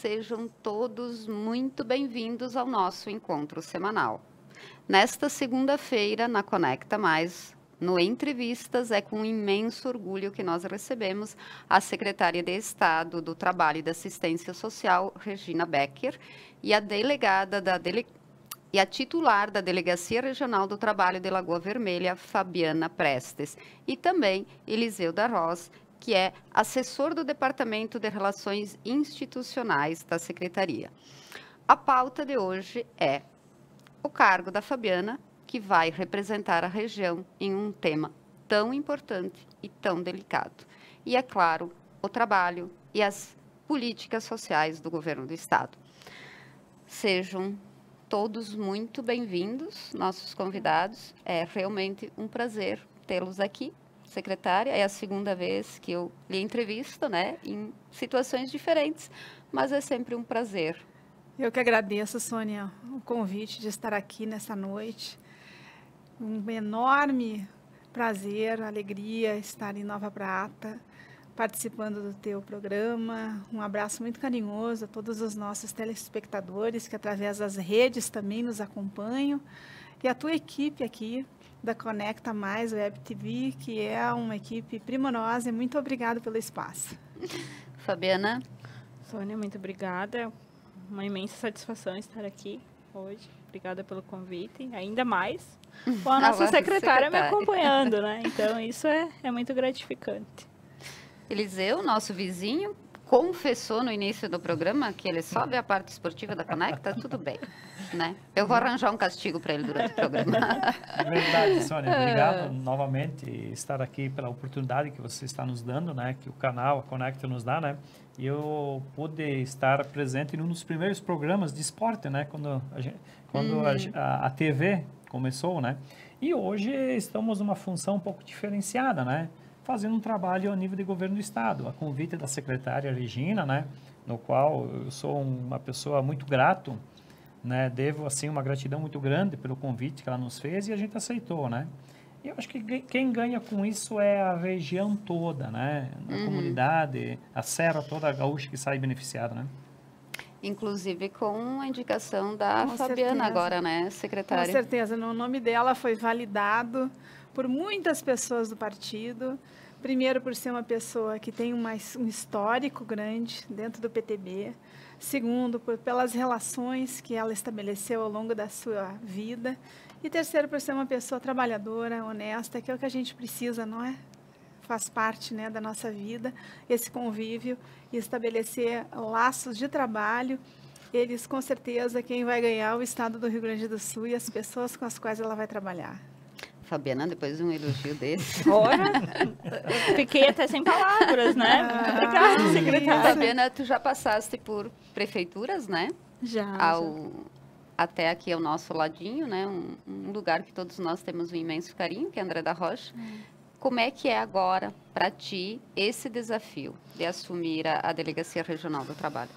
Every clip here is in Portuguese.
Sejam todos muito bem-vindos ao nosso encontro semanal. Nesta segunda-feira, na Conecta Mais, no Entrevistas, é com imenso orgulho que nós recebemos a secretária de Estado do Trabalho e da Assistência Social, Regina Becker, e a e a titular da Delegacia Regional do Trabalho de Lagoa Vermelha, Fabiana Prestes, e também Eliseu da Roz, que é assessor do Departamento de Relações Institucionais da Secretaria. A pauta de hoje é o cargo da Fabiana, que vai representar a região em um tema tão importante e tão delicado. E, é claro, o trabalho e as políticas sociais do governo do Estado. Sejam todos muito bem-vindos, nossos convidados. É realmente um prazer tê-los aqui. Secretária, é a segunda vez que eu lhe entrevisto, né, em situações diferentes, mas é sempre um prazer. Eu que agradeço, Sônia, o convite de estar aqui nessa noite. Um enorme prazer, alegria estar em Nova Prata, participando do teu programa. Um abraço muito carinhoso a todos os nossos telespectadores que através das redes também nos acompanham e a tua equipe aqui da Conecta Mais Web TV, que é uma equipe primorosa, e muito obrigada pelo espaço. Fabiana. Sônia, muito obrigada. Uma imensa satisfação estar aqui hoje. Obrigada pelo convite. Ainda mais com a nossa secretária me acompanhando, né? Então, isso é muito gratificante. Eliseu, nosso vizinho, confessou no início do programa que ele só vê a parte esportiva da Conecta, tudo bem, né? Eu vou arranjar um castigo para ele durante o programa. É verdade, Sônia. Obrigado novamente estar aqui pela oportunidade que você está nos dando, né? Que o canal, a Conecta nos dá, né? E eu pude estar presente em um dos primeiros programas de esporte, né? Quando a TV começou, né? E hoje estamos numa função um pouco diferenciada, né? Fazendo um trabalho a nível de governo do Estado, a convite da secretária Regina, né, no qual eu sou uma pessoa muito grato, né, devo, assim, uma gratidão muito grande pelo convite que ela nos fez e a gente aceitou, né. E eu acho que quem ganha com isso é a região toda, né, a comunidade, a serra toda a gaúcha que sai beneficiada, né. Inclusive com a indicação da Com Fabiana certeza. Agora, né, secretária? Com certeza, o nome dela foi validado por muitas pessoas do partido. Primeiro, por ser uma pessoa que tem um histórico grande dentro do PTB. Segundo, pelas relações que ela estabeleceu ao longo da sua vida. E terceiro, por ser uma pessoa trabalhadora, honesta, que é o que a gente precisa, não é? Faz parte, né, da nossa vida, esse convívio e estabelecer laços de trabalho. Eles, com certeza, quem vai ganhar é o Estado do Rio Grande do Sul e as pessoas com as quais ela vai trabalhar. Fabiana, depois de um elogio desse. Ora, fiquei até sem palavras, né? Muito obrigada, secretária. Fabiana, tu já passaste por prefeituras, né? Já. Até aqui ao nosso ladinho, né? Um lugar que todos nós temos um imenso carinho, que é André da Rocha. Como é que é agora, para ti, esse desafio de assumir a Delegacia Regional do Trabalho?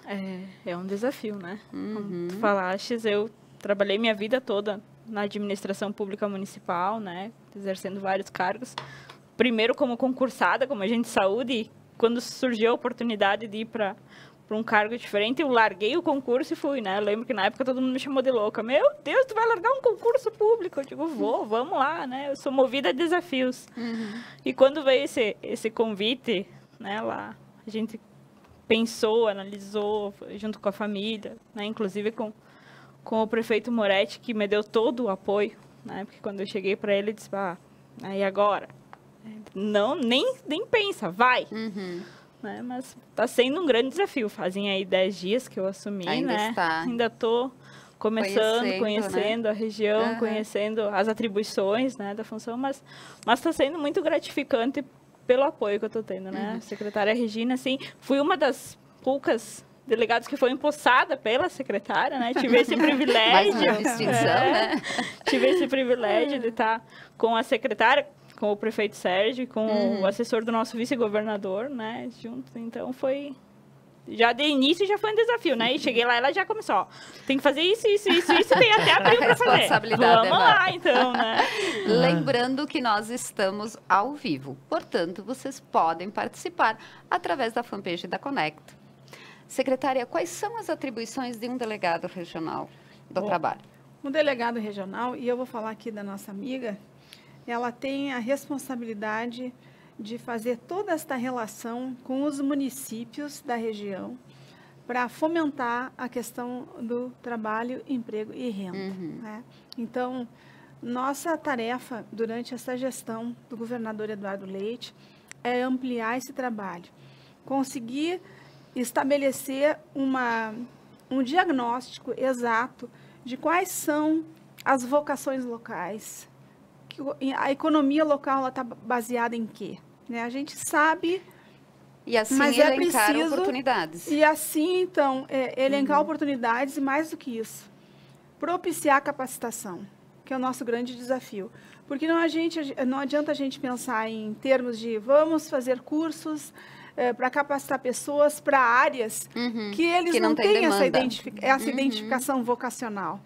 É um desafio, né? Como tu falaste, eu trabalhei minha vida toda na administração pública municipal, né, exercendo vários cargos. Primeiro como concursada, como agente de saúde, e quando surgiu a oportunidade de ir para um cargo diferente, eu larguei o concurso e fui, né? Eu lembro que na época todo mundo me chamou de louca. Meu Deus, tu vai largar um concurso público? Eu digo, vamos lá, né? Eu sou movida a desafios. E quando veio esse convite, né, lá, a gente pensou, analisou, junto com a família, né, inclusive com o prefeito Moretti, que me deu todo o apoio, né? Porque quando eu cheguei para ele, ele disse, aí agora? Não, nem pensa, vai! Né? Mas está sendo um grande desafio. Fazem aí 10 dias que eu assumi, né? Ainda estou conhecendo, né, a região, conhecendo as atribuições, né, da função, mas está sendo muito gratificante pelo apoio que eu estou tendo, né? A secretária Regina, assim, fui uma das poucas delegados que foi empossada pela secretária, né? Tive esse privilégio. Mais uma distinção, né? Tive esse privilégio de estar com a secretária, com o prefeito Sérgio, com o assessor do nosso vice-governador, né? Junto. Então, foi... Já de início já foi um desafio, né? E cheguei lá, ela já começou, ó, tem que fazer isso, tem até abril para fazer. Vamos lá, então, né? Lembrando que nós estamos ao vivo, portanto, vocês podem participar através da fanpage da Conecta. Secretária, quais são as atribuições de um delegado regional do trabalho? Um delegado regional, e eu vou falar aqui da nossa amiga, ela tem a responsabilidade de fazer toda esta relação com os municípios da região para fomentar a questão do trabalho, emprego e renda. Né? Então, nossa tarefa durante essa gestão do governador Eduardo Leite é ampliar esse trabalho, conseguir estabelecer um diagnóstico exato de quais são as vocações locais, a economia local está baseada em quê? Né? A gente sabe, e assim mas elencar preciso, oportunidades. E assim, então, elencar oportunidades e mais do que isso, propiciar a capacitação, que é o nosso grande desafio. Porque não adianta a gente pensar em termos de vamos fazer cursos para capacitar pessoas para áreas que eles não têm essa identificação vocacional,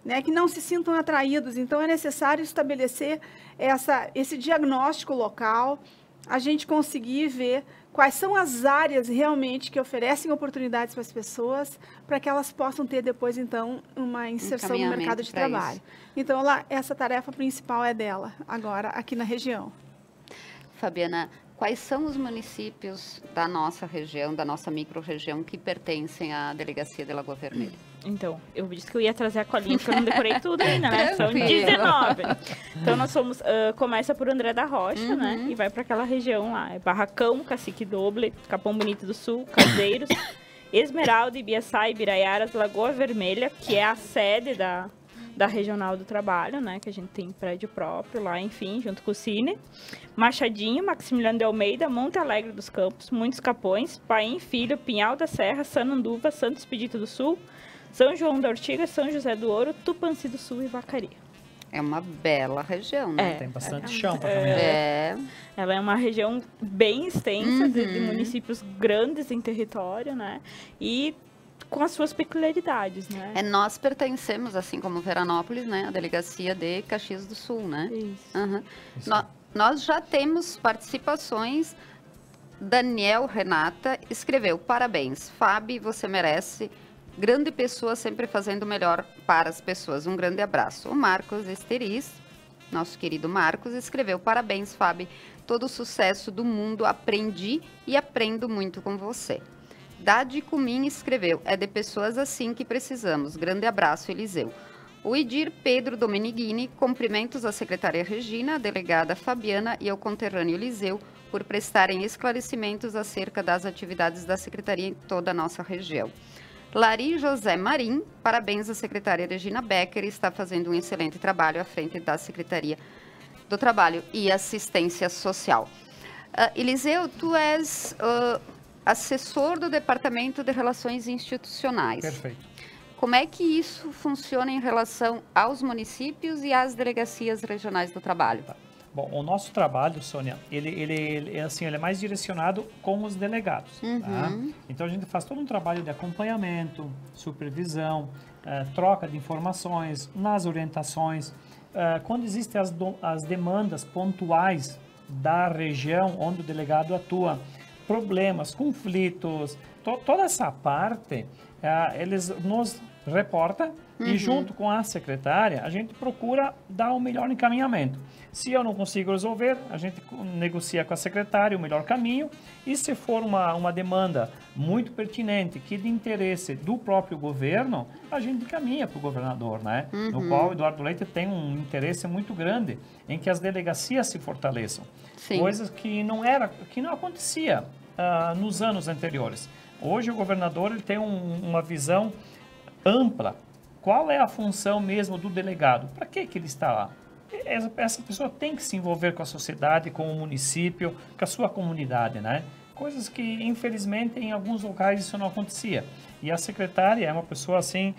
né? Que não se sintam atraídos. Então, é necessário estabelecer esse diagnóstico local, a gente conseguir ver quais são as áreas realmente que oferecem oportunidades para as pessoas, para que elas possam ter depois, então, uma inserção no mercado de trabalho. Então, essa tarefa principal é dela, agora, aqui na região. Fabiana, quais são os municípios da nossa região, da nossa micro-região, que pertencem à Delegacia de Lagoa Vermelha? Então, eu disse que eu ia trazer a colinha, porque eu não decorei tudo ainda, né? São 19. Então, nós somos... começa por André da Rocha, né? E vai para aquela região lá. É Barracão, Cacique Doble, Capão Bonito do Sul, Caseiros, Esmeralda, Ibiaçá, Ibiraiaras, Lagoa Vermelha, que é a sede da Regional do Trabalho, né? Que a gente tem prédio próprio lá, enfim, junto com o Cine. Machadinho, Maximiliano de Almeida, Monte Alegre dos Campos, Muitos Capões, Paim Filho, Pinhal da Serra, Sananduva, Santo Expedito do Sul, São João da Ortiga, São José do Ouro, Tupanci do Sul e Vacaria. É uma bela região, né? Tem bastante chão para caminhar. Ela é uma região bem extensa, de municípios grandes em território, né? E com as suas peculiaridades, né? Nós pertencemos, assim como Veranópolis, né? A Delegacia de Caxias do Sul, né? Isso. Nós já temos participações. Daniel Renata escreveu: parabéns, Fábio, você merece. Grande pessoa, sempre fazendo o melhor para as pessoas. Um grande abraço. O Marcos Esteriz, nosso querido Marcos, escreveu: parabéns, Fábio. Todo o sucesso do mundo. Aprendi e aprendo muito com você. Dade Cumim escreveu: é de pessoas assim que precisamos. Grande abraço, Eliseu. O Idir Pedro Domenigini, cumprimentos à secretária Regina, à delegada Fabiana e ao conterrâneo Eliseu por prestarem esclarecimentos acerca das atividades da secretaria em toda a nossa região. Lari José Marim, parabéns à secretária Regina Becker, está fazendo um excelente trabalho à frente da Secretaria do Trabalho e Assistência Social. Eliseu, tu és assessor do Departamento de Relações Institucionais. Perfeito. Como é que isso funciona em relação aos municípios e às delegacias regionais do trabalho? Bom, o nosso trabalho, Sônia, ele é mais direcionado com os delegados. Tá? Então, a gente faz todo um trabalho de acompanhamento, supervisão, troca de informações, nas orientações. Quando existem as demandas pontuais da região onde o delegado atua, problemas, conflitos, toda essa parte, eles nos reportam e junto com a secretária, a gente procura dar o melhor encaminhamento. Se eu não consigo resolver, a gente negocia com a secretária o melhor caminho e se for uma demanda muito pertinente, que de interesse do próprio governo, a gente encaminha para o governador, né? No qual o Eduardo Leite tem um interesse muito grande em que as delegacias se fortaleçam. Sim. Coisas que não acontecia nos anos anteriores. Hoje o governador ele tem uma visão ampla. Qual é a função mesmo do delegado? Para que ele está lá? Essa pessoa tem que se envolver com a sociedade, com o município, com a sua comunidade, né? Coisas que, infelizmente, em alguns locais isso não acontecia. E a secretária é uma pessoa, assim,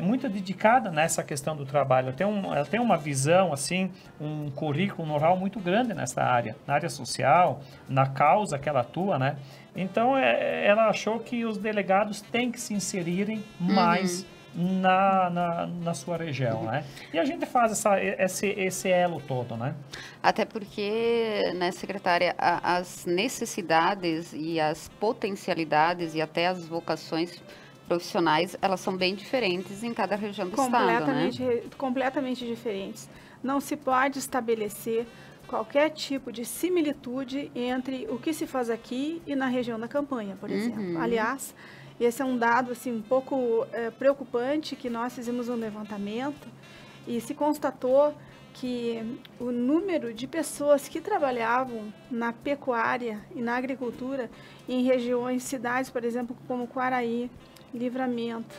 muito dedicada nessa questão do trabalho. Ela tem uma visão, assim, um currículo, um know-how muito grande nessa área, na área social, na causa que ela atua, né? Então, ela achou que os delegados têm que se inserirem mais na sua região, né? E a gente faz esse elo todo, né? Até porque, né, secretária, as necessidades e as potencialidades e até as vocações profissionais, elas são bem diferentes em cada região do estado, né? Completamente diferentes. Não se pode estabelecer qualquer tipo de similitude entre o que se faz aqui e na região da campanha, por exemplo. Aliás, esse é um dado assim, um pouco preocupante, que nós fizemos um levantamento e se constatou que o número de pessoas que trabalhavam na pecuária e na agricultura em regiões, cidades, por exemplo, como Quaraí, Livramento,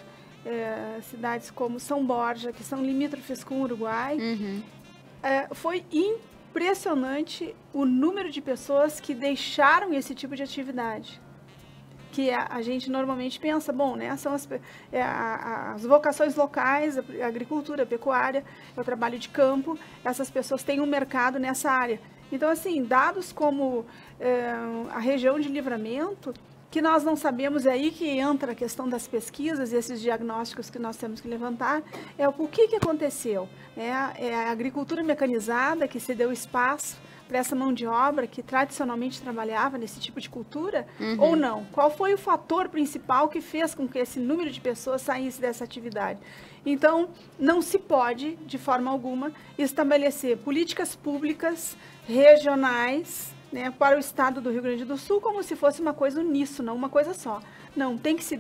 cidades como São Borja, que são limítrofes com o Uruguai, foi impressionante o número de pessoas que deixaram esse tipo de atividade. Que a gente normalmente pensa, bom, né, são as vocações locais, a agricultura, a pecuária, o trabalho de campo, essas pessoas têm um mercado nessa área. Então, assim, dados como a região de Livramento, que nós não sabemos, é aí que entra a questão das pesquisas e esses diagnósticos que nós temos que levantar, o que aconteceu. É a agricultura mecanizada que se deu espaço para essa mão de obra que tradicionalmente trabalhava nesse tipo de cultura, ou não? Qual foi o fator principal que fez com que esse número de pessoas saísse dessa atividade? Então, não se pode, de forma alguma, estabelecer políticas públicas regionais, né, para o estado do Rio Grande do Sul como se fosse uma coisa uníssona, uma coisa só. Não, tem que se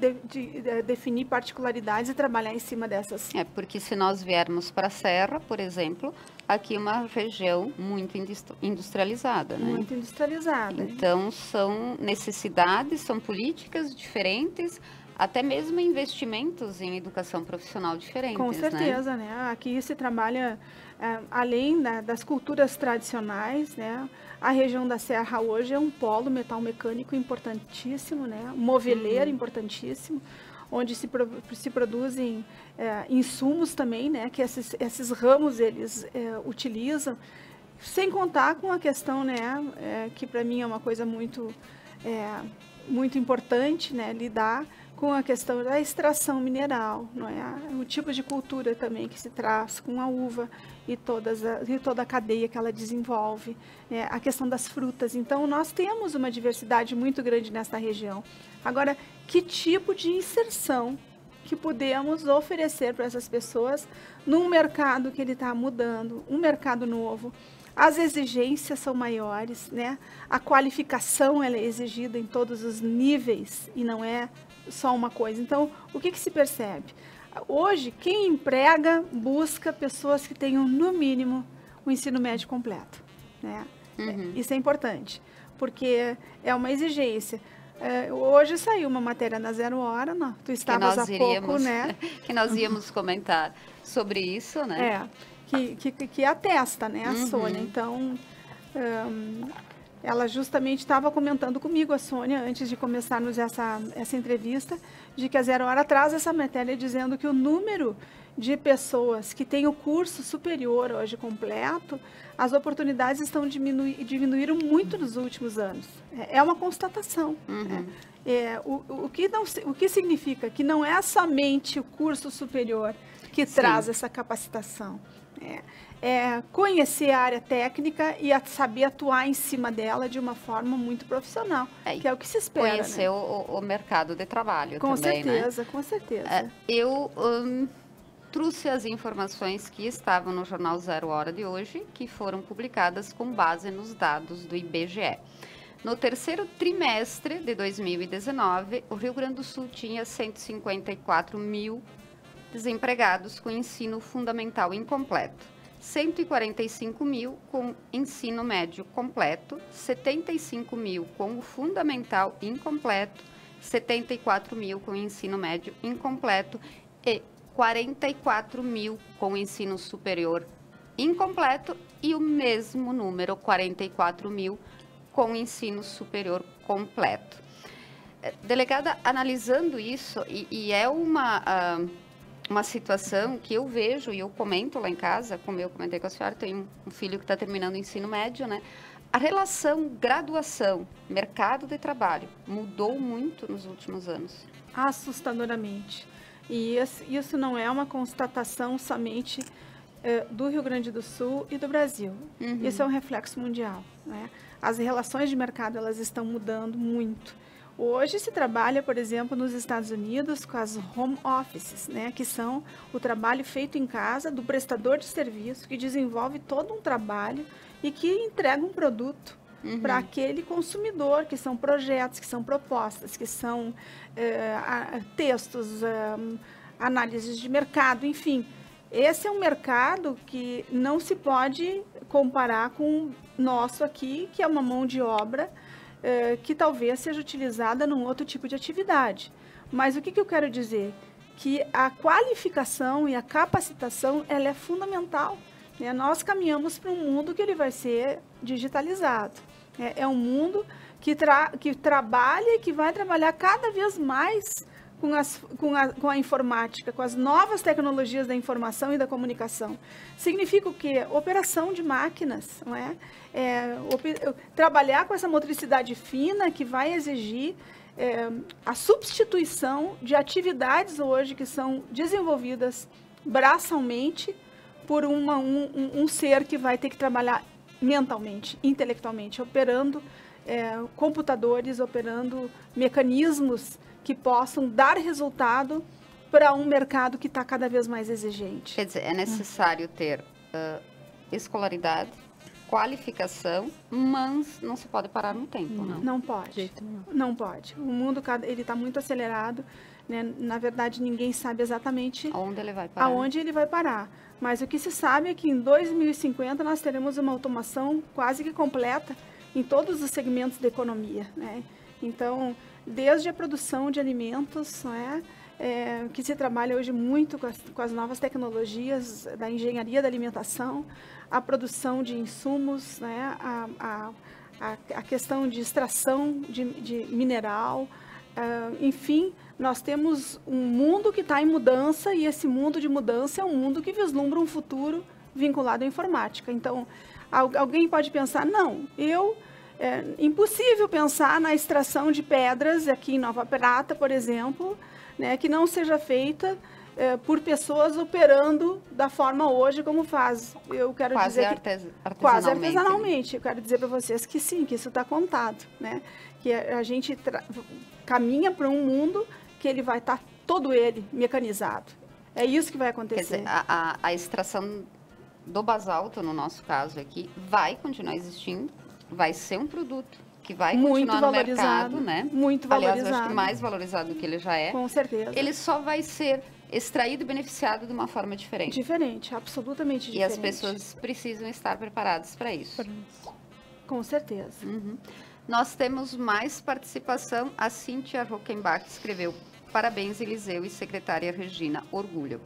definir particularidades e trabalhar em cima dessas. Porque se nós viermos para a Serra, por exemplo, aqui é uma região muito industrializada, né? Muito industrializada. Então, são necessidades, são políticas diferentes, até mesmo investimentos em educação profissional diferentes. Com certeza, né? Aqui se trabalha, além das culturas tradicionais, né? A região da Serra hoje é um polo metal mecânico importantíssimo, né? Um moveleiro importantíssimo, onde se produzem insumos também, né? Que esses ramos eles utilizam, sem contar com a questão, né? Que para mim é uma coisa muito importante, né? Lidar com a questão da extração mineral, não é? O tipo de cultura também que se traz com a uva e toda a cadeia que ela desenvolve, a questão das frutas. Então, nós temos uma diversidade muito grande nessa região. Agora, que tipo de inserção que podemos oferecer para essas pessoas num mercado que ele está mudando, um mercado novo? As exigências são maiores, né? A qualificação ela é exigida em todos os níveis e não é só uma coisa. Então, o que se percebe? Hoje, quem emprega busca pessoas que tenham, no mínimo, o ensino médio completo, né? Isso é importante, porque é uma exigência. Hoje saiu uma matéria na Zero Hora, não, tu estavas há pouco, né? Que nós íamos comentar sobre isso, né? Que atesta, né, a Sônia. Então, ela justamente estava comentando comigo, a Sônia, antes de começarmos essa entrevista, de que a Zero Hora traz essa matéria dizendo que o número de pessoas que têm o curso superior hoje completo, as oportunidades estão diminuíram muito nos últimos anos. É uma constatação. O que significa que não é somente o curso superior que traz essa capacitação. É conhecer a área técnica e saber atuar em cima dela de uma forma muito profissional, que é o que se espera. Conhecer, né? o mercado de trabalho com também, certeza, né? Com certeza. Eu trouxe as informações que estavam no Jornal Zero Hora de hoje, que foram publicadas com base nos dados do IBGE. No terceiro trimestre de 2019, o Rio Grande do Sul tinha 154 mil desempregados com ensino fundamental incompleto, 145 mil com ensino médio completo, 75 mil com o fundamental incompleto, 74 mil com ensino médio incompleto e 44 mil com ensino superior incompleto e o mesmo número, 44 mil, com ensino superior completo. Delegada, analisando isso, e é uma situação que eu vejo e eu comento lá em casa, como eu comentei com a senhora, tenho um filho que está terminando o ensino médio, né? A relação graduação, mercado de trabalho, mudou muito nos últimos anos. Assustadoramente. E isso não é uma constatação somente do Rio Grande do Sul e do Brasil. Isso é um reflexo mundial, né? As relações de mercado, elas estão mudando muito. Hoje se trabalha, por exemplo, nos Estados Unidos com as home offices, né, que são o trabalho feito em casa do prestador de serviço, que desenvolve todo um trabalho e que entrega um produto para aquele consumidor, que são projetos, que são propostas, que são textos, análises de mercado, enfim. Esse é um mercado que não se pode comparar com o nosso aqui, que é uma mão de obra que talvez seja utilizada num outro tipo de atividade. Mas o que eu quero dizer? Que a qualificação e a capacitação, ela é fundamental, né? Nós caminhamos para um mundo que ele vai ser digitalizado. É um mundo que trabalha e que vai trabalhar cada vez mais com a informática, com as novas tecnologias da informação e da comunicação. Significa o quê? Operação de máquinas, não é? Trabalhar com essa motricidade fina que vai exigir a substituição de atividades hoje que são desenvolvidas braçalmente por um ser que vai ter que trabalhar mentalmente, intelectualmente, operando computadores, operando mecanismos que possam dar resultado para um mercado que está cada vez mais exigente. Quer dizer, é necessário ter escolaridade, qualificação, mas não se pode parar no tempo, não? Não pode. Não pode. O mundo ele está muito acelerado, né? Na verdade, ninguém sabe exatamente aonde ele vai parar. Aonde ele vai parar. Mas o que se sabe é que em 2050 nós teremos uma automação quase que completa em todos os segmentos da economia, né? Então, desde a produção de alimentos, né, que se trabalha hoje muito com as novas tecnologias da engenharia da alimentação, a produção de insumos, né, a questão de extração de mineral, enfim, nós temos um mundo que está em mudança e esse mundo de mudança é um mundo que vislumbra um futuro vinculado à informática. Então, alguém pode pensar, não, é impossível pensar na extração de pedras aqui em Nova Prata, por exemplo, né, que não seja feita por pessoas operando da forma hoje como faz. Eu quero quase dizer quase artesanalmente. Eu quero dizer para vocês que sim, que isso está contado, né? Que a gente caminha para um mundo que ele vai estar todo ele mecanizado. É isso que vai acontecer. Quer dizer, a extração do basalto, no nosso caso aqui, vai continuar existindo. Vai ser um produto que vai continuar no mercado, né? Muito valorizado. Aliás, eu acho que mais valorizado do que ele já é. Com certeza. Ele só vai ser extraído e beneficiado de uma forma diferente. Diferente, absolutamente diferente. E as pessoas precisam estar preparadas para isso. Com certeza. Nós temos mais participação. A Cíntia Rockenbach escreveu: parabéns, Eliseu e secretária Regina, orgulho.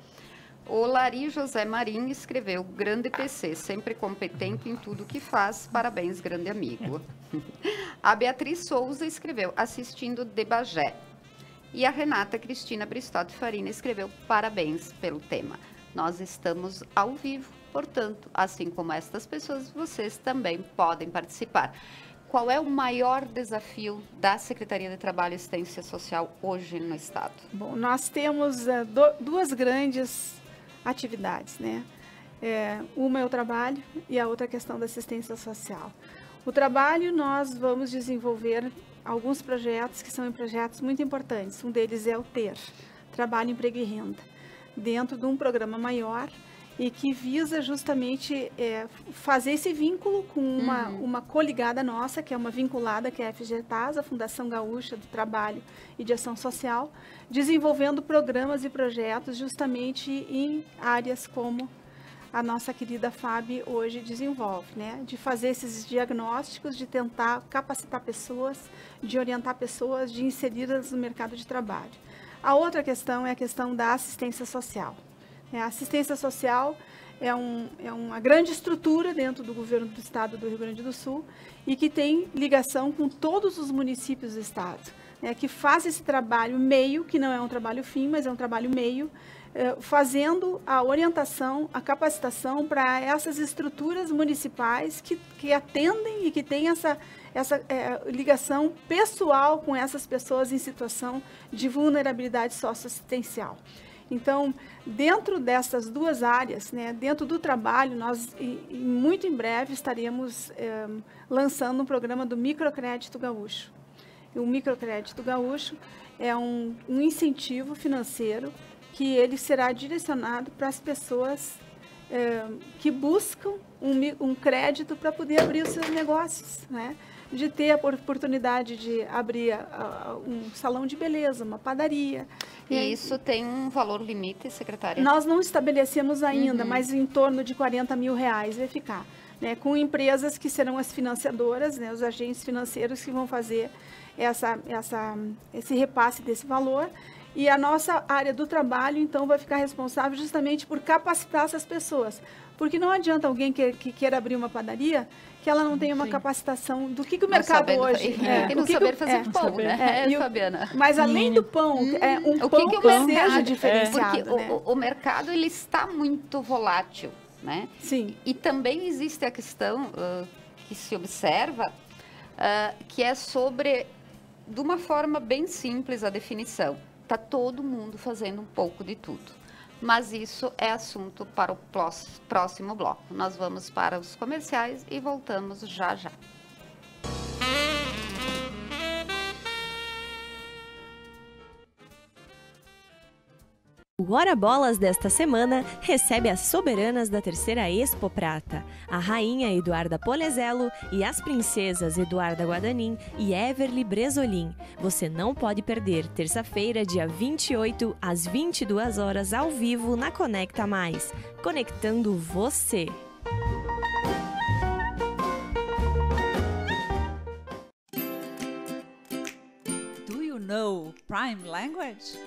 O Lari José Marim escreveu: grande PC, sempre competente em tudo que faz, parabéns, grande amigo. A Beatriz Souza escreveu: assistindo de Bagé. E a Renata Cristina Bristotti Farina escreveu: parabéns pelo tema. Nós estamos ao vivo, portanto, assim como estas pessoas, vocês também podem participar. Qual é o maior desafio da Secretaria de Trabalho e Assistência Social hoje no Estado? Bom, nós temos duas grandes atividades, né? Uma é o trabalho e a outra é a questão da assistência social. O trabalho, nós vamos desenvolver alguns projetos que são projetos muito importantes. Um deles é o TER, Trabalho, Emprego e Renda, dentro de um programa maior e que visa justamente fazer esse vínculo com uma coligada nossa, que é uma vinculada, que é a FGTAS, a Fundação Gaúcha do Trabalho e de Ação Social, desenvolvendo programas e projetos justamente em áreas como a nossa querida FAB hoje desenvolve, né? De fazer esses diagnósticos, de tentar capacitar pessoas, de orientar pessoas, de inseri-las no mercado de trabalho. A outra questão é a questão da assistência social. A assistência social é uma grande estrutura dentro do governo do Estado do Rio Grande do Sul e que tem ligação com todos os municípios do Estado, né, que faz esse trabalho meio, que não é um trabalho fim, mas é um trabalho meio, fazendo a orientação, a capacitação para essas estruturas municipais que atendem e que têm essa ligação pessoal com essas pessoas em situação de vulnerabilidade socioassistencial. Então, dentro dessas duas áreas, né, dentro do trabalho, nós muito em breve estaremos lançando um programa do Microcrédito Gaúcho. O Microcrédito Gaúcho é um incentivo financeiro que ele será direcionado para as pessoas que buscam um crédito para poder abrir os seus negócios, né? De ter a oportunidade de abrir um salão de beleza, uma padaria. E isso tem um valor limite, secretária? Nós não estabelecemos ainda, mas em torno de R$40 mil vai ficar, né? Com empresas que serão as financiadoras, né? Os agentes financeiros que vão fazer esse repasse desse valor. E a nossa área do trabalho, então, vai ficar responsável justamente por capacitar essas pessoas. Porque não adianta alguém que queira abrir uma padaria que ela não tenha uma capacitação do que o mercado hoje... E não saber fazer pão, né, Fabiana? Mas além do pão, um pão que seja diferenciado. Porque o mercado ele está muito volátil, né? Sim. E também existe a questão que se observa, que é sobre, de uma forma bem simples, a definição. Está todo mundo fazendo um pouco de tudo. Mas isso é assunto para o próximo bloco. Nós vamos para os comerciais e voltamos já já. O Hora Bolas desta semana recebe as soberanas da terceira Expo Prata, a rainha Eduarda Polezello e as princesas Eduarda Guadanin e Everly Bresolin. Você não pode perder, terça-feira, dia 28, às 22 horas, ao vivo na Conecta Mais, conectando você. Do you know Prime Language?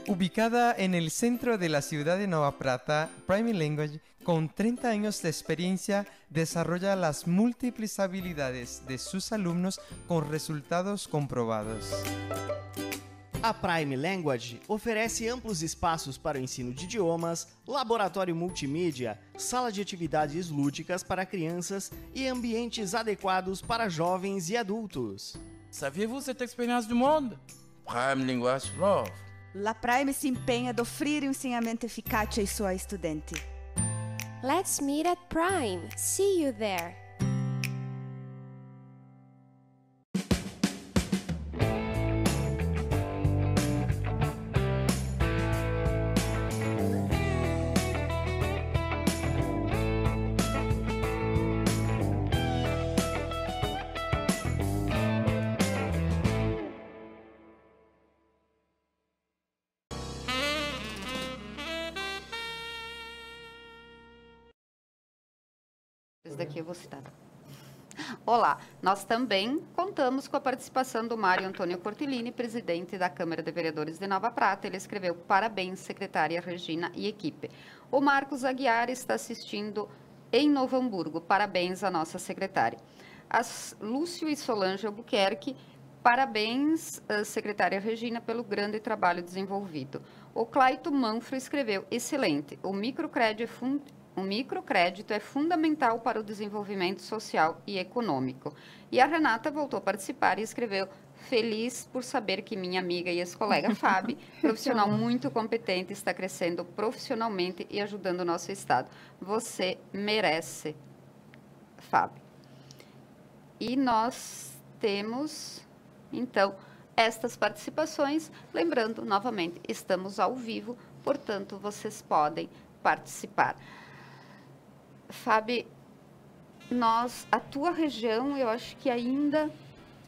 Ubicada en el centro de la ciudad de Nova Prata, Prime Language, con 30 años de experiencia, desarrolla las múltiples habilidades de sus alumnos con resultados comprobados. A Prime Language oferece amplos espaços para o ensino de idiomas, laboratório multimídia, sala de atividades lúdicas para crianças e ambientes adequados para jovens e adultos. Saviez-vous cette expérience du monde? Prime Language Love. La Prime se empenha de offrire um ensinamento eficaz ai suoi studenti. Let's meet at Prime. See you there. Esse daqui eu vou citar. Olá, nós também contamos com a participação do Mário Antônio Cortellini, presidente da Câmara de Vereadores de Nova Prata. Ele escreveu: parabéns, secretária Regina e equipe. O Marcos Aguiar está assistindo em Novo Hamburgo. Parabéns à nossa secretária. As Lúcio e Solange Albuquerque, parabéns, secretária Regina, pelo grande trabalho desenvolvido. O Claito Manfro escreveu: excelente, o microcrédito é fundamental para o desenvolvimento social e econômico. E a Renata voltou a participar e escreveu: feliz por saber que minha amiga e ex-colega Fábio, profissional muito competente, está crescendo profissionalmente e ajudando o nosso estado. Você merece, Fábio. E nós temos, então, estas participações. Lembrando, novamente, estamos ao vivo, portanto, vocês podem participar. Fábio, a tua região, eu acho que ainda,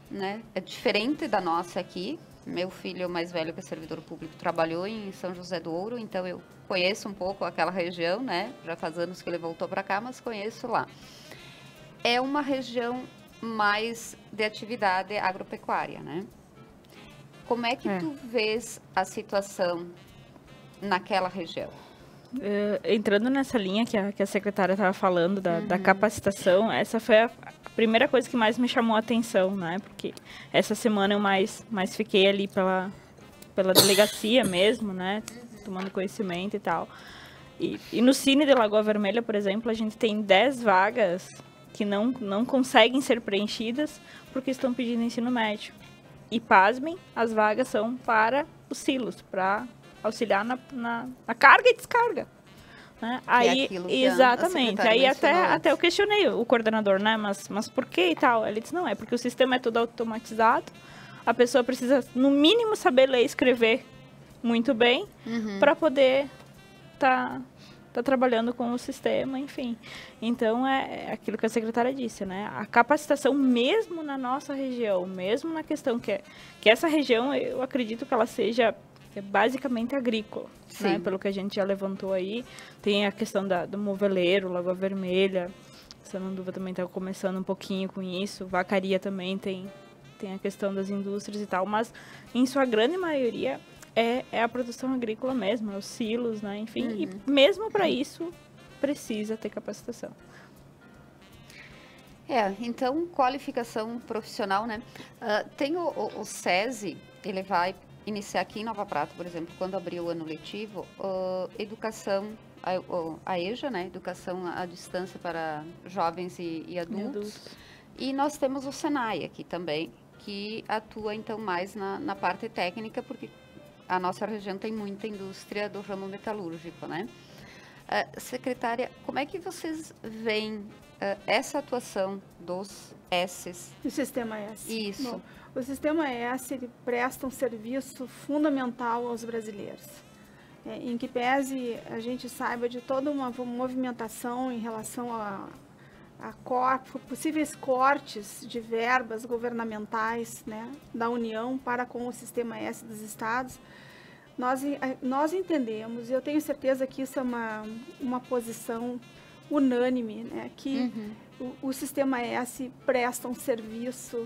né, é diferente da nossa aqui. Meu filho mais velho, que é servidor público, trabalhou em São José do Ouro, então eu conheço um pouco aquela região, né? Já faz anos que ele voltou para cá, mas conheço lá. É uma região mais de atividade agropecuária, né? Como é que tu vês a situação naquela região? Entrando nessa linha que a secretária estava falando, da capacitação, essa foi a primeira coisa que mais me chamou a atenção, né? Porque essa semana eu mais fiquei ali pela delegacia mesmo, né? Tomando conhecimento e tal. E no Cine de Lagoa Vermelha, por exemplo, a gente tem 10 vagas que não conseguem ser preenchidas porque estão pedindo ensino médio. E pasmem, as vagas são para os silos, para auxiliar na carga e descarga. Né? Aí, exatamente. Aí até eu questionei o coordenador, né? Mas por que e tal? Ele disse, não, é porque o sistema é todo automatizado, a pessoa precisa, no mínimo, saber ler e escrever muito bem para poder tá trabalhando com o sistema, enfim. Então, é aquilo que a secretária disse, né? A capacitação, mesmo na nossa região, mesmo na questão que essa região, eu acredito que ela seja basicamente agrícola, né? Pelo que a gente já levantou aí. Tem a questão do moveleiro, Lagoa Vermelha, Sananduva também está começando um pouquinho com isso, Vacaria também tem a questão das indústrias e tal, mas em sua grande maioria é a produção agrícola mesmo, é os silos, né? Enfim, e mesmo para isso precisa ter capacitação. Então, qualificação profissional, né? Tem o SESI, ele vai iniciar aqui em Nova Prata, por exemplo, quando abrir o ano letivo, educação, a EJA, né? Educação à distância para jovens e adultos. E nós temos o SENAI aqui também, que atua então mais na parte técnica, porque a nossa região tem muita indústria do ramo metalúrgico, né? Secretária, como é que vocês veem essa atuação dos S's? Do Sistema S. Isso. Bom, o Sistema S, ele presta um serviço fundamental aos brasileiros. Em que pese a gente saiba de toda uma movimentação em relação a possíveis cortes de verbas governamentais, né, da União para com o Sistema S dos estados, nós entendemos, e eu tenho certeza que isso é uma posição unânime, né, que o Sistema S presta um serviço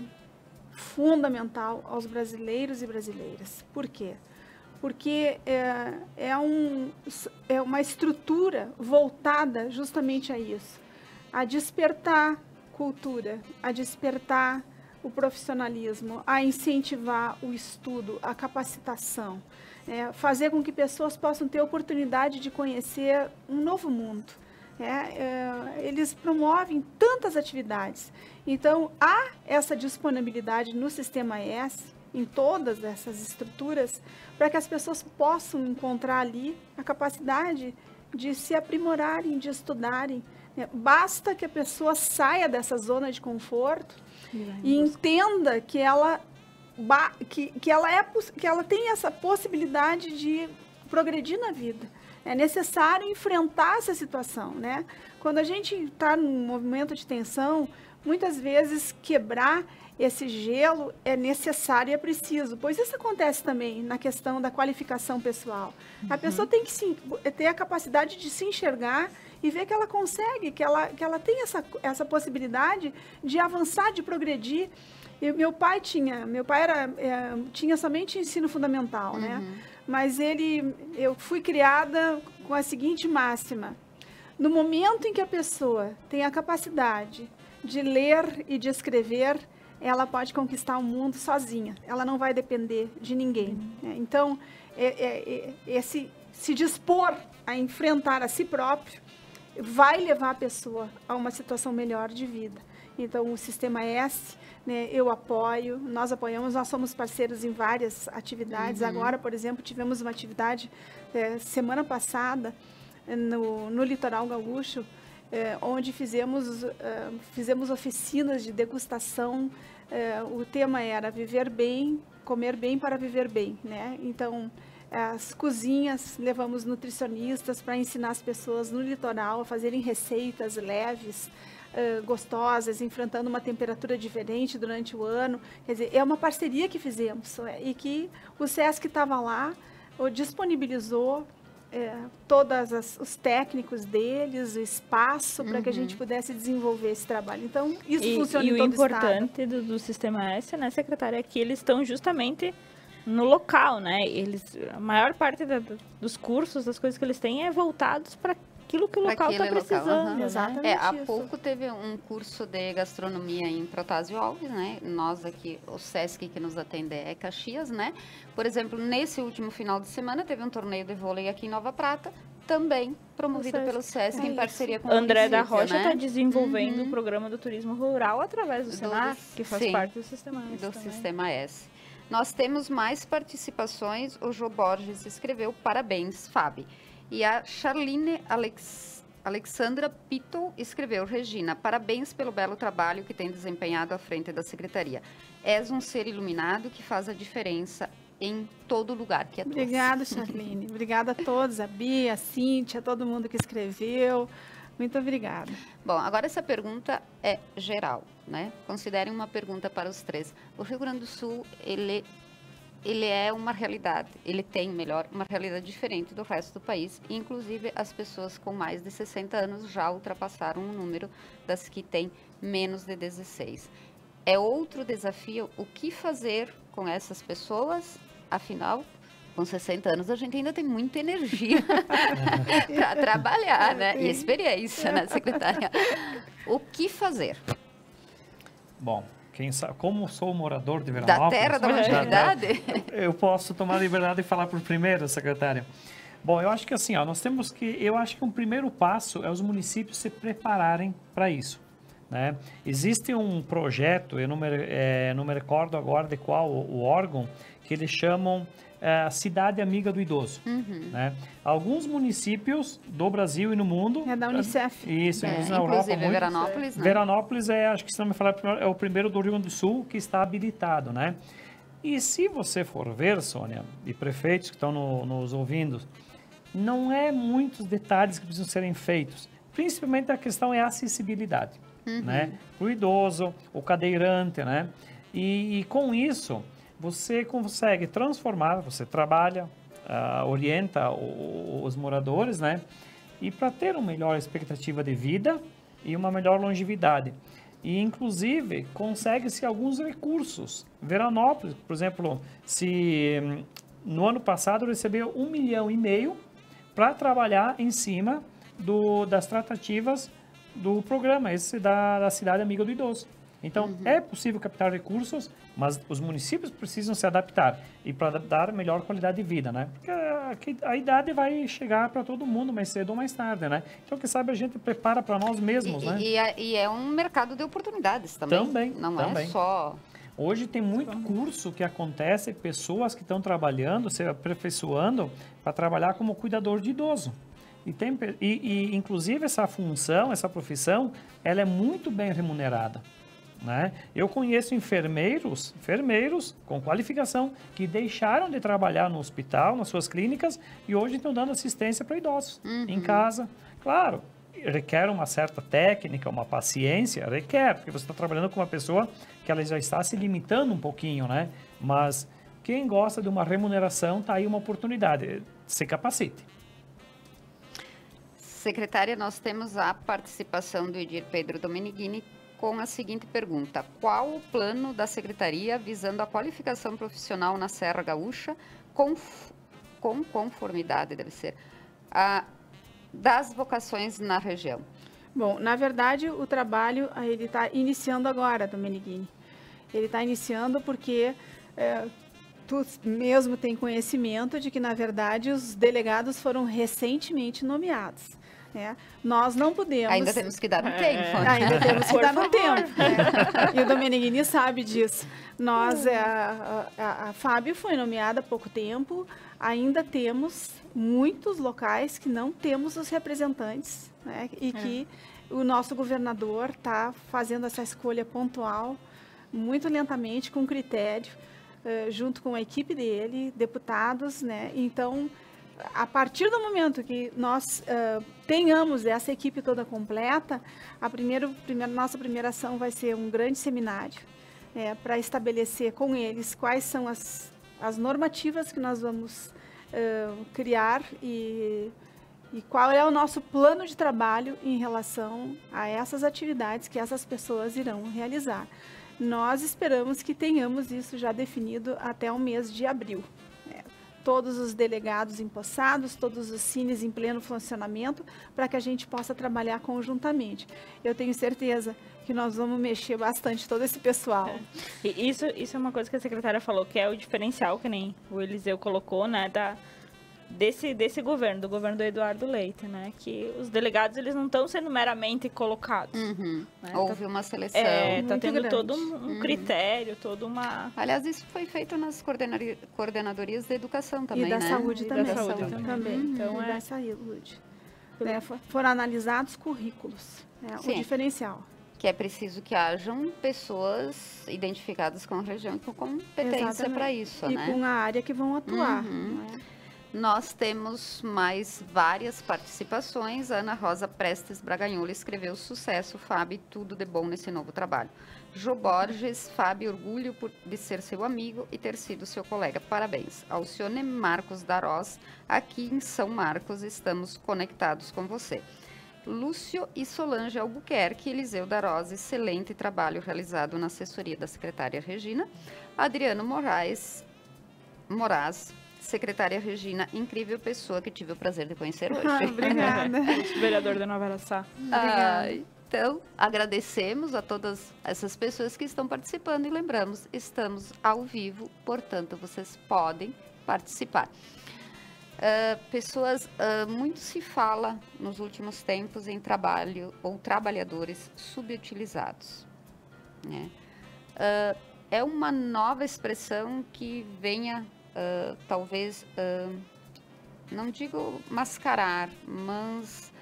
fundamental aos brasileiros e brasileiras. Por quê? Porque é uma estrutura voltada justamente a isso, a despertar cultura, a despertar o profissionalismo, a incentivar o estudo, a capacitação, fazer com que pessoas possam ter oportunidade de conhecer um novo mundo. Eles promovem tantas atividades. Então, há essa disponibilidade no Sistema S, em todas essas estruturas, para que as pessoas possam encontrar ali a capacidade de se aprimorarem, de estudarem. Basta que a pessoa saia dessa zona de conforto e entenda que ela tem essa possibilidade de progredir na vida. É necessário enfrentar essa situação, né? Quando a gente está num movimento de tensão, muitas vezes quebrar esse gelo é necessário e é preciso, pois isso acontece também na questão da qualificação pessoal. A pessoa tem que ter a capacidade de se enxergar e ver que ela consegue, que ela tem essa possibilidade de avançar, de progredir. Meu pai tinha somente ensino fundamental, né? Mas eu fui criada com a seguinte máxima: no momento em que a pessoa tem a capacidade de ler e de escrever, ela pode conquistar o mundo sozinha. Ela não vai depender de ninguém. Então, se dispor a enfrentar a si próprio vai levar a pessoa a uma situação melhor de vida. Então, o Sistema S, né, eu apoio, nós apoiamos, nós somos parceiros em várias atividades. Agora, por exemplo, tivemos uma atividade semana passada no Litoral Gaúcho, onde fizemos oficinas de degustação. O tema era viver bem, comer bem para viver bem, né? Então, as cozinhas, levamos nutricionistas para ensinar as pessoas no litoral a fazerem receitas leves, gostosas, enfrentando uma temperatura diferente durante o ano. Quer dizer, é uma parceria que fizemos e que o SESC estava lá, disponibilizou todos os técnicos deles, o espaço para que a gente pudesse desenvolver esse trabalho. Então, isso funciona em todo o estado. E o importante do Sistema S, né, secretária, é que eles estão justamente no local, né? A maior parte dos cursos, das coisas que eles têm é voltados para aquilo que o local está precisando. Exatamente há pouco teve um curso de gastronomia em Protásio Alves, né? Nós aqui, o SESC que nos atende é Caxias, né? Por exemplo, nesse último final de semana teve um torneio de vôlei aqui em Nova Prata, também promovido pelo SESC em parceria com o André da Rocha está desenvolvendo o programa do turismo rural através do Senac, que faz parte do Sistema S. Sistema S. Nós temos mais participações. O Jô Borges escreveu parabéns, Fábio. E a Charline Alexandra Pito escreveu: Regina, parabéns pelo belo trabalho que tem desempenhado à frente da Secretaria. És um ser iluminado que faz a diferença em todo lugar que atua. Obrigada, Charline. Obrigada a todos, a Bia, a Cíntia, todo mundo que escreveu. Muito obrigada. Bom, agora essa pergunta é geral, né? Considerem uma pergunta para os três. O Rio Grande do Sul, ele é uma realidade, ele tem, melhor, uma realidade diferente do resto do país. E, inclusive, as pessoas com mais de 60 anos já ultrapassaram o número das que têm menos de 16. É outro desafio o que fazer com essas pessoas, afinal, com 60 anos a gente ainda tem muita energia para trabalhar, né? E experiência, né, secretária? O que fazer? Bom, quem sabe, como sou morador de Veranópolis... Da terra da longevidade? Eu posso tomar a liberdade de falar por primeiro, secretária. Bom, eu acho que assim, ó, eu acho que um primeiro passo é os municípios se prepararem para isso. Né? Existe um projeto, eu não me recordo agora de qual o órgão, que eles chamam Cidade Amiga do Idoso. Né? Alguns municípios do Brasil e no mundo... É da Unicef. Isso, na Europa. Inclusive Veranópolis, né? Veranópolis acho que se não me falar, é o primeiro do Rio Grande do Sul que está habilitado, né? E se você for ver, Sônia, e prefeitos que estão nos ouvindo, não é muitos detalhes que precisam serem feitos. Principalmente a questão é a acessibilidade. Né? Para o idoso, o cadeirante, né? E com isso, você consegue transformar, você trabalha, orienta os moradores, né? E para ter uma melhor expectativa de vida e uma melhor longevidade. E, inclusive, consegue-se alguns recursos. Veranópolis, por exemplo, se no ano passado recebeu 1,5 milhão para trabalhar em cima das tratativas do programa, esse da Cidade Amiga do Idoso. Então, é possível captar recursos, mas os municípios precisam se adaptar e para dar melhor qualidade de vida, né? Porque a idade vai chegar para todo mundo mais cedo ou mais tarde, né? Então, quem sabe a gente prepara para nós mesmos, né? E é um mercado de oportunidades também. Não é só... Hoje tem muito curso que acontece, pessoas que estão trabalhando, se aperfeiçoando para trabalhar como cuidador de idoso. E inclusive essa função, essa profissão, ela é muito bem remunerada, né? Eu conheço enfermeiros com qualificação que deixaram de trabalhar no hospital, nas suas clínicas, e hoje estão dando assistência para idosos em casa. Claro, requer uma certa técnica, uma paciência, porque você está trabalhando com uma pessoa que ela já está se limitando um pouquinho, né? Mas quem gosta de uma remuneração, está aí uma oportunidade, se capacite. Secretária, nós temos a participação do Edir Pedro Domenigini com a seguinte pergunta: qual o plano da Secretaria visando a qualificação profissional na Serra Gaúcha com conformidade, deve ser, das vocações na região? Bom, na verdade, o trabalho ele está iniciando agora, Domenigini. Ele está iniciando porque tu mesmo tem conhecimento de que, na verdade, os delegados foram recentemente nomeados. Nós não podemos... Ainda temos que dar um tempo. Ainda temos que dar um tempo. E o Domenigini sabe disso. A Fábio foi nomeada há pouco tempo. Ainda temos muitos locais que não temos os representantes, né? E que o nosso governador está fazendo essa escolha pontual, muito lentamente, com critério, junto com a equipe dele, deputados, né? Então, a partir do momento que nós tenhamos essa equipe toda completa, nossa primeira ação vai ser um grande seminário para estabelecer com eles quais são as normativas que nós vamos criar e qual é o nosso plano de trabalho em relação a essas atividades que essas pessoas irão realizar. Nós esperamos que tenhamos isso já definido até o mês de abril. Todos os delegados empossados, todos os cines em pleno funcionamento, para que a gente possa trabalhar conjuntamente. Eu tenho certeza que nós vamos mexer bastante todo esse pessoal. E isso é uma coisa que a secretária falou, que é o diferencial, que nem o Eliseu colocou, né, desse governo, do governo do Eduardo Leite, né? Que os delegados, eles não estão sendo meramente colocados. Né? Houve uma seleção. Tá tendo grande. Todo um critério, toda uma... Aliás, isso foi feito nas coordenadorias da educação também, e da né? Saúde também. Da saúde também. Então, da saúde. Foram analisados currículos, o diferencial. Que é preciso que hajam pessoas identificadas com a região e com competência para isso, e né? com a área que vão atuar. Nós temos mais várias participações. Ana Rosa Prestes Braganhola escreveu: sucesso, Fábio, tudo de bom nesse novo trabalho. Jô Borges, Fábio, orgulho de ser seu amigo e ter sido seu colega. Parabéns. Alcione Marcos Darós, aqui em São Marcos, estamos conectados com você. Lúcio e Solange Albuquerque, Eliseu Darós, excelente trabalho realizado na assessoria da secretária Regina. Adriano Moraes, secretária Regina, incrível pessoa que tive o prazer de conhecer hoje. Obrigada. Vereador da Nova Araçá. Então, agradecemos a todas essas pessoas que estão participando e lembramos, estamos ao vivo, portanto, vocês podem participar. Muito se fala nos últimos tempos em trabalho ou trabalhadores subutilizados, né? É uma nova expressão que venha, talvez, não digo mascarar, mas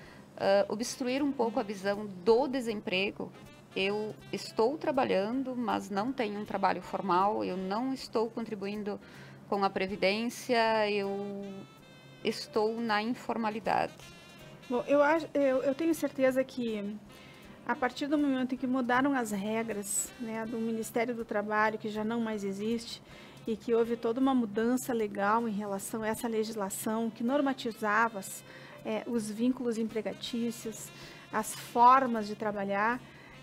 obstruir um pouco a visão do desemprego. Eu estou trabalhando, mas não tenho um trabalho formal, eu não estou contribuindo com a Previdência, eu estou na informalidade. Bom, eu tenho certeza que a partir do momento em que mudaram as regras, né, do Ministério do Trabalho, que já não mais existe, e que houve toda uma mudança legal em relação a essa legislação que normatizava os vínculos empregatícios, as formas de trabalhar,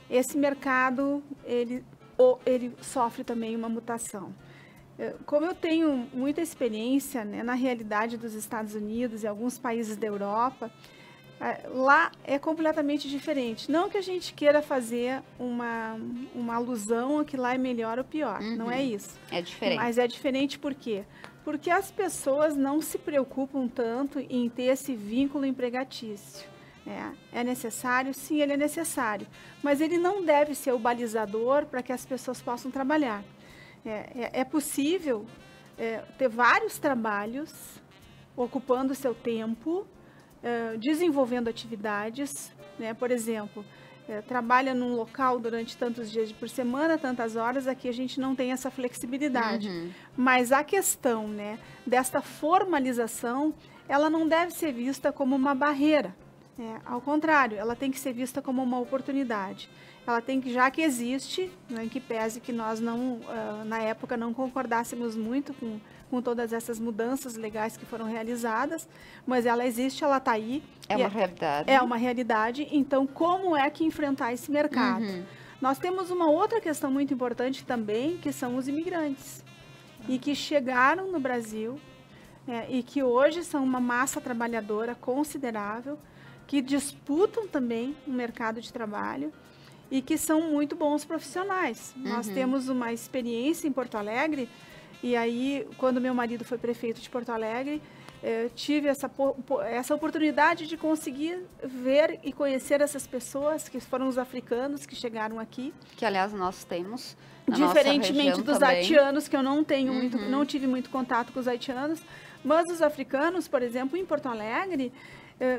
esse mercado ele sofre também uma mutação. Como eu tenho muita experiência, né, na realidade dos Estados Unidos e alguns países da Europa, lá é completamente diferente. Não que a gente queira fazer uma alusão a que lá é melhor ou pior, não é isso. É diferente. Mas é diferente por quê? Porque as pessoas não se preocupam tanto em ter esse vínculo empregatício. É necessário? Sim, ele é necessário. Mas ele não deve ser o balizador para que as pessoas possam trabalhar. É possível ter vários trabalhos ocupando o seu tempo, desenvolvendo atividades, né? Por exemplo, trabalha num local durante tantos dias por semana, tantas horas, aqui a gente não tem essa flexibilidade. Mas a questão, né, desta formalização, ela não deve ser vista como uma barreira. Ao contrário, ela tem que ser vista como uma oportunidade. Ela tem que, já que existe, né, que pese que nós não, na época não concordássemos muito com todas essas mudanças legais que foram realizadas, mas ela existe, ela está aí. É uma realidade. É uma realidade, então como é que enfrentar esse mercado? Nós temos uma outra questão muito importante também, que são os imigrantes, e que chegaram no Brasil, e que hoje são uma massa trabalhadora considerável, que disputam também o mercado de trabalho, e que são muito bons profissionais. Nós temos uma experiência em Porto Alegre, e aí, quando meu marido foi prefeito de Porto Alegre, tive essa oportunidade de conseguir ver e conhecer essas pessoas, que foram os africanos que chegaram aqui. Que, aliás, nós temos na diferentemente nossa dos também. haitianos, que eu não tenho não tive muito contato com os haitianos, mas os africanos, por exemplo, em Porto Alegre,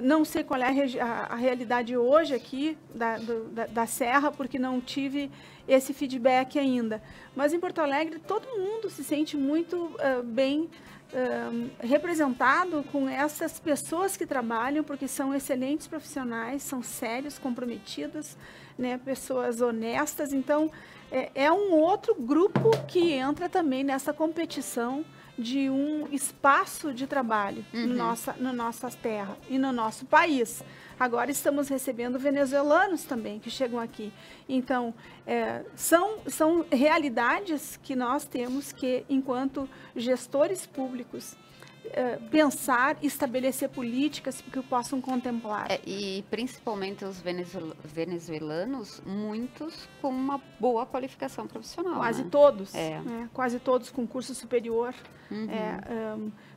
não sei qual é a realidade hoje aqui da Serra, porque não tive esse feedback ainda. Mas em Porto Alegre, todo mundo se sente muito bem representado com essas pessoas que trabalham, porque são excelentes profissionais, são sérios, comprometidos, né, pessoas honestas. Então, é um outro grupo que entra também nessa competição de um espaço de trabalho na nossa terra e no nosso país. Agora estamos recebendo venezuelanos também que chegam aqui. Então, são realidades que nós temos que, enquanto gestores públicos, pensar e estabelecer políticas que possam contemplar. E principalmente os venezuelanos, muitos com uma boa qualificação profissional. Quase né? todos. Quase todos com curso superior.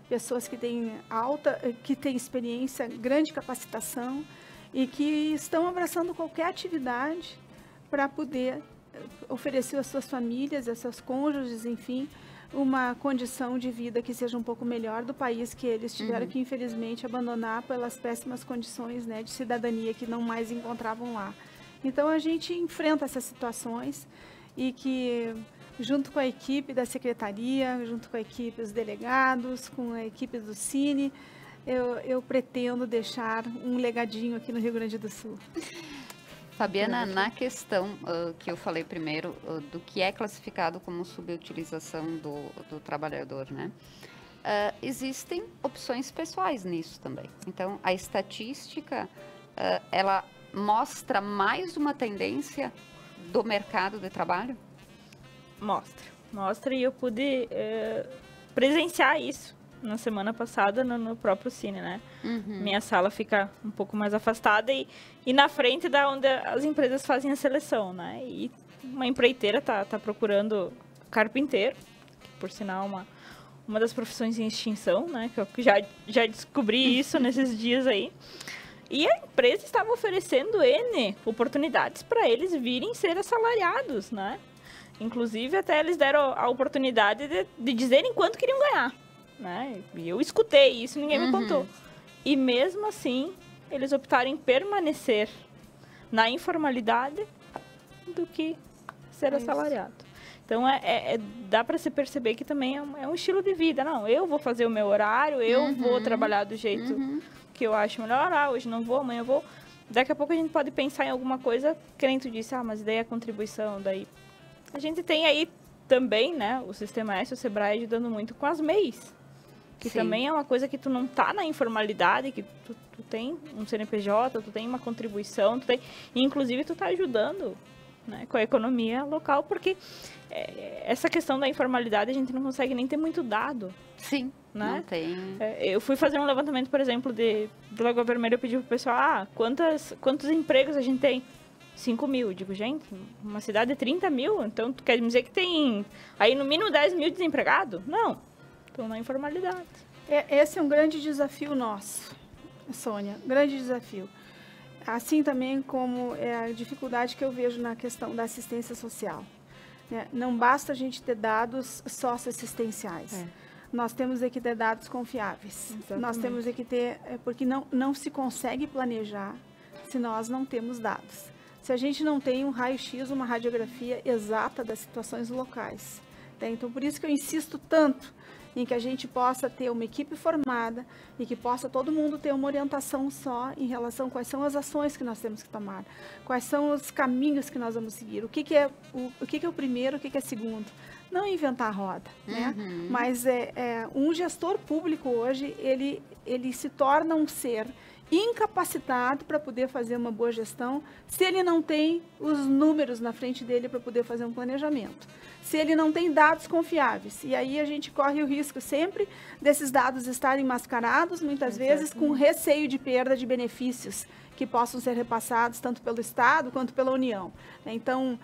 pessoas que têm experiência, grande capacitação e que estão abraçando qualquer atividade para poder oferecer às suas famílias, aos seus cônjuges, enfim, uma condição de vida que seja um pouco melhor do país que eles tiveram que, infelizmente, abandonar pelas péssimas condições, né, de cidadania que não mais encontravam lá. Então, a gente enfrenta essas situações e que, junto com a equipe da secretaria, junto com a equipe dos delegados, com a equipe do Cine, eu pretendo deixar um legadinho aqui no Rio Grande do Sul. Fabiana, na questão que eu falei primeiro, do que é classificado como subutilização do trabalhador, né? Existem opções pessoais nisso também. Então, a estatística, ela mostra mais uma tendência do mercado de trabalho? Mostra, e eu pude presenciar isso na semana passada no próprio Cine, né? Minha sala fica um pouco mais afastada e na frente da onde as empresas fazem a seleção, né? E uma empreiteira tá procurando carpinteiro, que por sinal uma das profissões em extinção, né? Que eu já descobri isso nesses dias aí. E a empresa estava oferecendo N oportunidades para eles virem ser assalariados, né? Inclusive, até eles deram a oportunidade de dizerem quanto queriam ganhar, né? E eu escutei isso, ninguém me contou. E mesmo assim, eles optaram em permanecer na informalidade do que ser assalariado. Então, dá para se perceber que também é um estilo de vida. Não, eu vou fazer o meu horário, eu vou trabalhar do jeito que eu acho melhor. Hoje não vou, amanhã eu vou. Daqui a pouco a gente pode pensar em alguma coisa que nem tu disse, mas daí a contribuição, daí... A gente tem aí também, né, o Sistema S, o Sebrae ajudando muito com as MEIs, que também é uma coisa que tu não tá na informalidade, que tu tem um CNPJ, tu tem uma contribuição, e inclusive tu tá ajudando, né, com a economia local, porque essa questão da informalidade a gente não consegue nem ter muito dado. Sim, né? Não tem. Eu fui fazer um levantamento, por exemplo, do Lagoa Vermelha, eu pedi pro pessoal, quantos empregos a gente tem? 5 mil. Digo, gente, uma cidade de 30 mil, então tu quer dizer que tem aí no mínimo 10 mil desempregados? Não, estão na informalidade. Esse é um grande desafio nosso, Sônia, grande desafio. Assim também como a dificuldade que eu vejo na questão da assistência social. Não basta a gente ter dados socioassistenciais. Nós temos que ter dados confiáveis. Exatamente. Nós temos que ter, porque não se consegue planejar se nós não temos dados. Se a gente não tem um raio-x, uma radiografia exata das situações locais. Então, por isso que eu insisto tanto em que a gente possa ter uma equipe formada e que possa todo mundo ter uma orientação só em relação a quais são as ações que nós temos que tomar, quais são os caminhos que nós vamos seguir, o que é o primeiro, o que é o segundo. Não inventar a roda, né? Mas um gestor público hoje, ele se torna um ser incapacitado para poder fazer uma boa gestão se ele não tem os números na frente dele para poder fazer um planejamento. Se ele não tem dados confiáveis. E aí a gente corre o risco sempre desses dados estarem mascarados, muitas vezes com receio de perda de benefícios que possam ser repassados tanto pelo Estado quanto pela União. Então,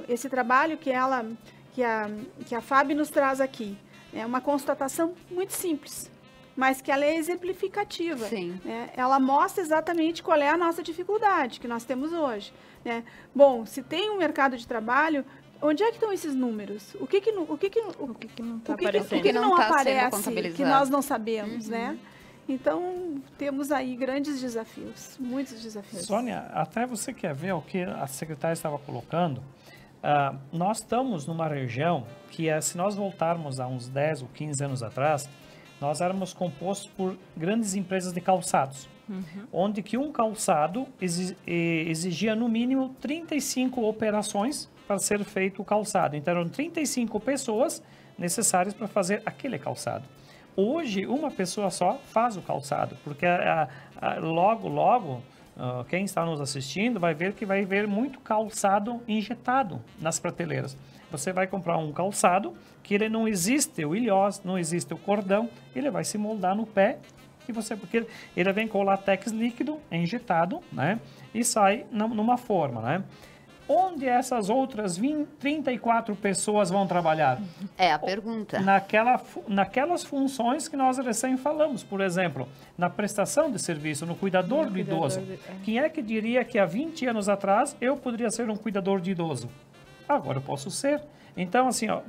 esse trabalho que a Fábio nos traz aqui é uma constatação muito simples, mas que ela é exemplificativa. Né? Ela mostra exatamente qual é a nossa dificuldade que nós temos hoje. Né? Bom, se tem um mercado de trabalho, onde é que estão esses números? O que não aparece, que nós não sabemos, né? Então, temos aí grandes desafios, muitos desafios. Sônia, até você quer ver o que a secretária estava colocando? Nós estamos numa região que, se nós voltarmos a uns 10 ou 15 anos atrás, nós éramos compostos por grandes empresas de calçados, onde que um calçado exigia no mínimo 35 operações para ser feito o calçado. Então, eram 35 pessoas necessárias para fazer aquele calçado. Hoje, uma pessoa só faz o calçado, porque logo, quem está nos assistindo vai ver que vai ver muito calçado injetado nas prateleiras. Você vai comprar um calçado que ele não existe o ilhós, não existe o cordão, ele vai se moldar no pé, porque ele vem com o látex líquido, injetado, né? E sai numa forma, né? onde essas outras 34 pessoas vão trabalhar? É a pergunta. Naquelas funções que nós recém falamos, por exemplo, na prestação de serviço, no cuidador do idoso. Quem é que diria que há 20 anos atrás eu poderia ser um cuidador de idoso? Agora eu posso ser. Então, assim, ó,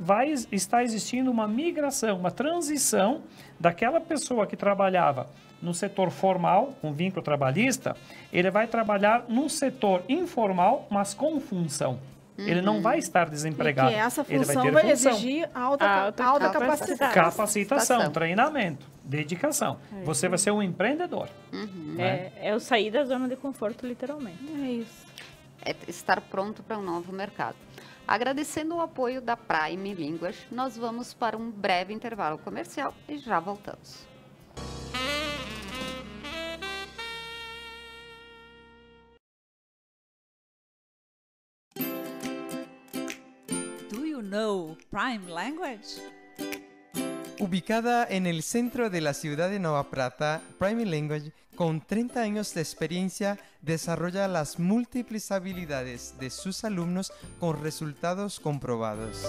está existindo uma migração, uma transição daquela pessoa que trabalhava no setor formal, com vínculo trabalhista, ele vai trabalhar num setor informal, mas com função. Ele não vai estar desempregado. E que essa função ele vai exigir alta capacidade. Capacitação, treinamento, dedicação. Você vai ser um empreendedor. Né? É o sair da zona de conforto, literalmente. É isso. É estar pronto para um novo mercado. Agradecendo o apoio da Prime Línguas, nós vamos para um breve intervalo comercial e já voltamos. Do you know Prime Language? Ubicada en el centro de la ciudad de Nova Prata, Prime Language, con 30 años de experiencia, desarrolla las múltiples habilidades de sus alumnos con resultados comprobados.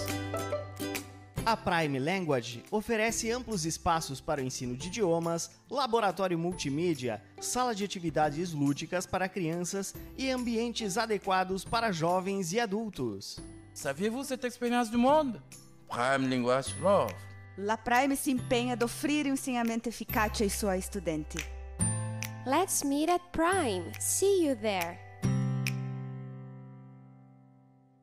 A Prime Language oferece amplos espaços para o ensino de idiomas, laboratório multimídia, sala de atividades lúdicas para crianças e ambientes adequados para jovens e adultos. Saviez-vous cette expérience du monde? Prime Language Love. La Prime se empenha em oferecer ensinamento eficaz a sua estudante. Let's meet at Prime. See you there.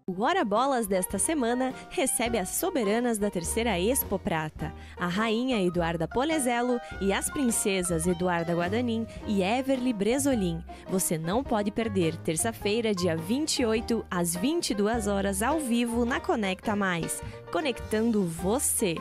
O Hora Bolas desta semana recebe as soberanas da terceira Expo Prata, a rainha Eduarda Polezelo e as princesas Eduarda Guadanin e Everly Bresolim. Você não pode perder, terça-feira, dia 28, às 22 horas, ao vivo na Conecta Mais, conectando você.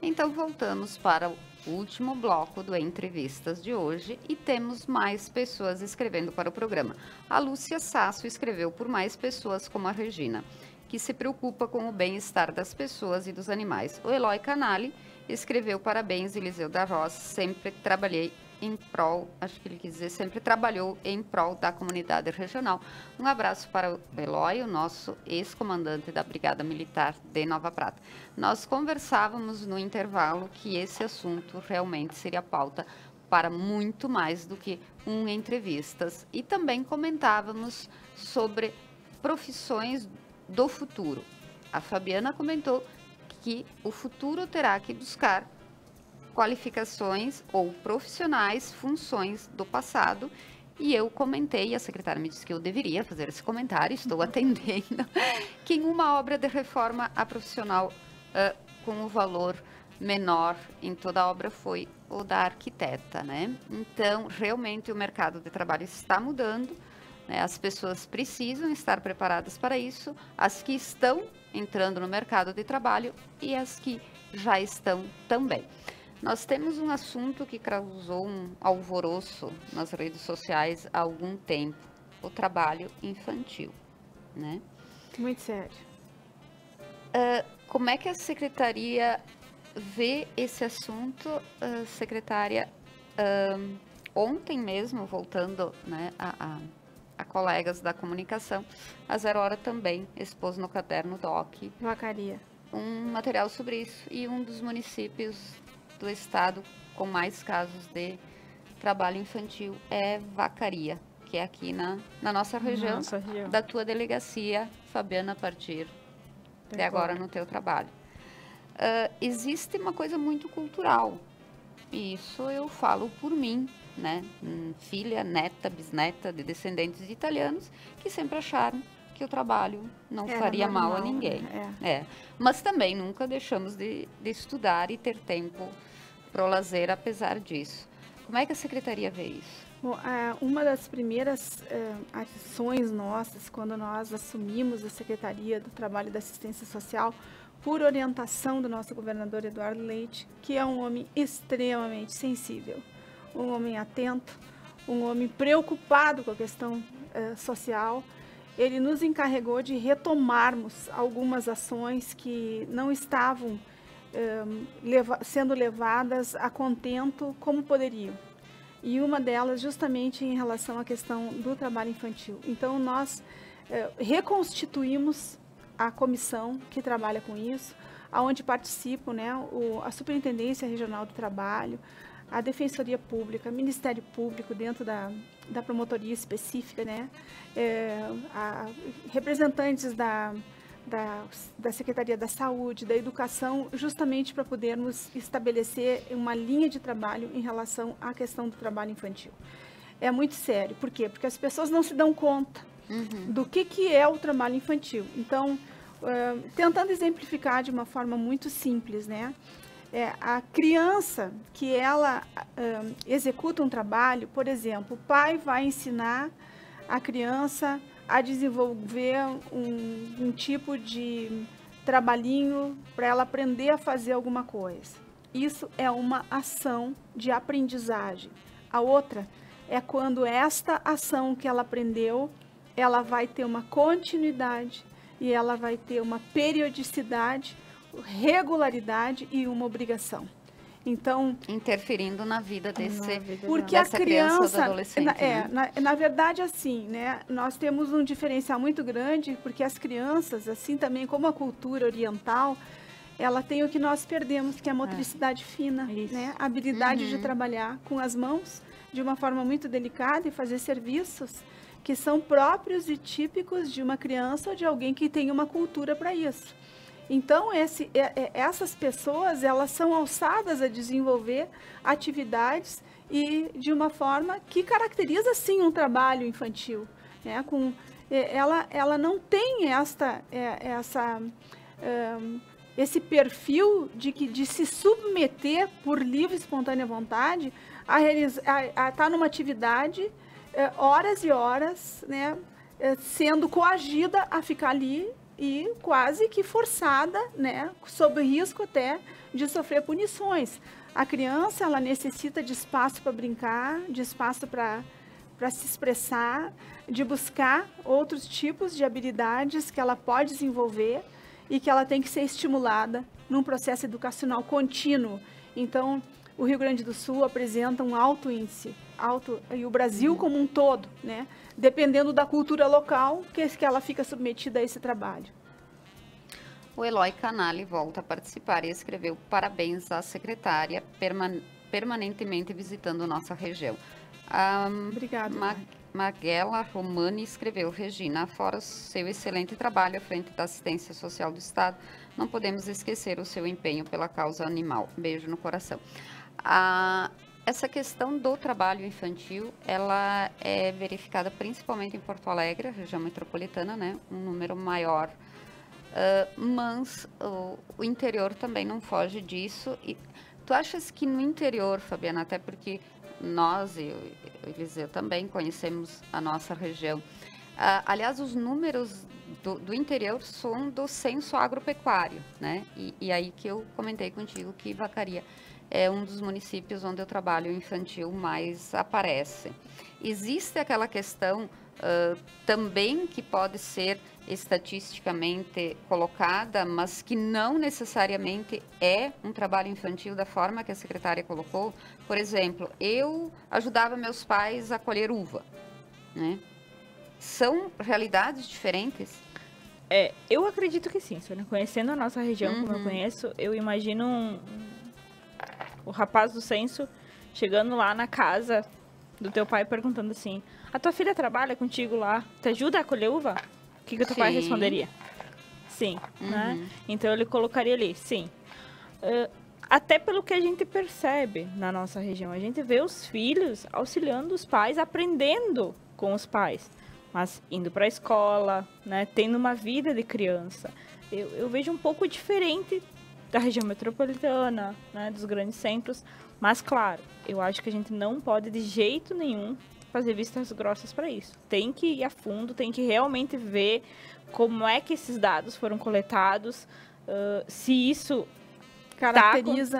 Então voltamos para o último bloco do Entrevistas de hoje e temos mais pessoas escrevendo para o programa. A Lúcia Sasso escreveu por mais pessoas como a Regina, que se preocupa com o bem-estar das pessoas e dos animais. O Eloy Canali escreveu: parabéns, Eliseu da Roça, sempre trabalhei em prol, acho que ele quis dizer, sempre trabalhou em prol da comunidade regional. Um abraço para o Eloy, o nosso ex-comandante da Brigada Militar de Nova Prata. Nós conversávamos no intervalo que esse assunto realmente seria pauta para muito mais do que entrevistas. E também comentávamos sobre profissões do futuro. A Fabiana comentou que o futuro terá que buscar qualificações ou profissionais, funções do passado, e eu comentei, a secretária me disse que eu deveria fazer esse comentário, estou atendendo, que em uma obra de reforma a profissional com o valor menor em toda a obra foi o da arquiteta, né? Então, realmente o mercado de trabalho está mudando, né? As pessoas precisam estar preparadas para isso, as que estão entrando no mercado de trabalho e as que já estão também. Nós temos um assunto que causou um alvoroço nas redes sociais há algum tempo, o trabalho infantil, né? Muito sério. Como é que a secretaria vê esse assunto, secretária? Ontem mesmo, voltando, né, a colegas da comunicação, a Zero Hora também expôs no caderno DOC Vacaria um material sobre isso, e um dos municípios do estado com mais casos de trabalho infantil é Vacaria, que é aqui na nossa região, da tua delegacia, Fabiana, a partir de agora no teu trabalho. Existe uma coisa muito cultural, e isso eu falo por mim, né? Filha, neta, bisneta de descendentes de italianos que sempre acharam que o trabalho não faria mal a ninguém. Mas também nunca deixamos de estudar e ter tempo para o lazer, apesar disso. Como é que a secretaria vê isso? Bom, uma das primeiras ações nossas, quando nós assumimos a Secretaria do Trabalho e da Assistência Social, por orientação do nosso governador Eduardo Leite, que é um homem extremamente sensível, um homem atento, um homem preocupado com a questão social, ele nos encarregou de retomarmos algumas ações que não estavam sendo levadas a contento como poderiam. E uma delas justamente em relação à questão do trabalho infantil. Então, nós reconstituímos a comissão que trabalha com isso, onde participam, né, a Superintendência Regional do Trabalho, a Defensoria Pública, o Ministério Público dentro da promotoria específica, né, representantes da Secretaria da Saúde, da Educação, justamente para podermos estabelecer uma linha de trabalho em relação à questão do trabalho infantil. É muito sério. Por quê? Porque as pessoas não se dão conta do que é o trabalho infantil. Então, tentando exemplificar de uma forma muito simples, né? A criança que ela executa um trabalho, por exemplo, o pai vai ensinar a criança a desenvolver um tipo de trabalhinho para ela aprender a fazer alguma coisa. Isso é uma ação de aprendizagem. A outra é quando esta ação que ela aprendeu, ela vai ter uma continuidade e ela vai ter uma periodicidade, regularidade e uma obrigação. Então, interferindo na vida porque a criança, na verdade, assim, né, nós temos um diferencial muito grande, porque as crianças, assim também como a cultura oriental, ela tem o que nós perdemos, que é a motricidade fina, né, a habilidade de trabalhar com as mãos de uma forma muito delicada e fazer serviços que são próprios e típicos de uma criança ou de alguém que tem uma cultura para isso. Então, essas pessoas, elas são alçadas a desenvolver atividades e de uma forma que caracteriza, sim, um trabalho infantil, né? Ela não tem esse perfil de se submeter por livre e espontânea vontade a estar numa atividade horas e horas, né? Sendo coagida a ficar ali e quase que forçada, né, sob risco até de sofrer punições. A criança, ela necessita de espaço para brincar, de espaço para se expressar, de buscar outros tipos de habilidades que ela pode desenvolver e que ela tem que ser estimulada num processo educacional contínuo. Então, o Rio Grande do Sul apresenta um alto índice, e o Brasil como um todo, né? Dependendo da cultura local, que ela fica submetida a esse trabalho. O Eloy Canali volta a participar e escreveu: parabéns à secretária, permanentemente visitando nossa região. Obrigada. Maguela Romani escreveu: Regina, fora o seu excelente trabalho à frente da assistência social do Estado, não podemos esquecer o seu empenho pela causa animal. Beijo no coração. Essa questão do trabalho infantil, ela é verificada principalmente em Porto Alegre, região metropolitana, né? Um número maior. Mas o interior também não foge disso. E tu achas que no interior, Fabiana, até porque nós e o Eliseu também conhecemos a nossa região, aliás, os números do interior são do censo agropecuário, né? E aí que eu comentei contigo que Vacaria é um dos municípios onde o trabalho infantil mais aparece. Existe aquela questão também que pode ser estatisticamente colocada, mas que não necessariamente é um trabalho infantil da forma que a secretária colocou. Por exemplo, eu ajudava meus pais a colher uva, né? São realidades diferentes? Eu acredito que sim, Sônia. Conhecendo a nossa região, como eu conheço, eu imagino o rapaz do censo chegando lá na casa do teu pai perguntando assim: a tua filha trabalha contigo lá? Te ajuda a colher uva? O que o teu pai responderia? Sim, né? Então ele colocaria ali, sim. Até pelo que a gente percebe na nossa região, a gente vê os filhos auxiliando os pais, aprendendo com os pais, mas indo para a escola, né? Tendo uma vida de criança. Eu vejo um pouco diferente da região metropolitana, né, dos grandes centros, mas claro, eu acho que a gente não pode de jeito nenhum fazer vistas grossas para isso. Tem que ir a fundo, tem que realmente ver como é que esses dados foram coletados, se isso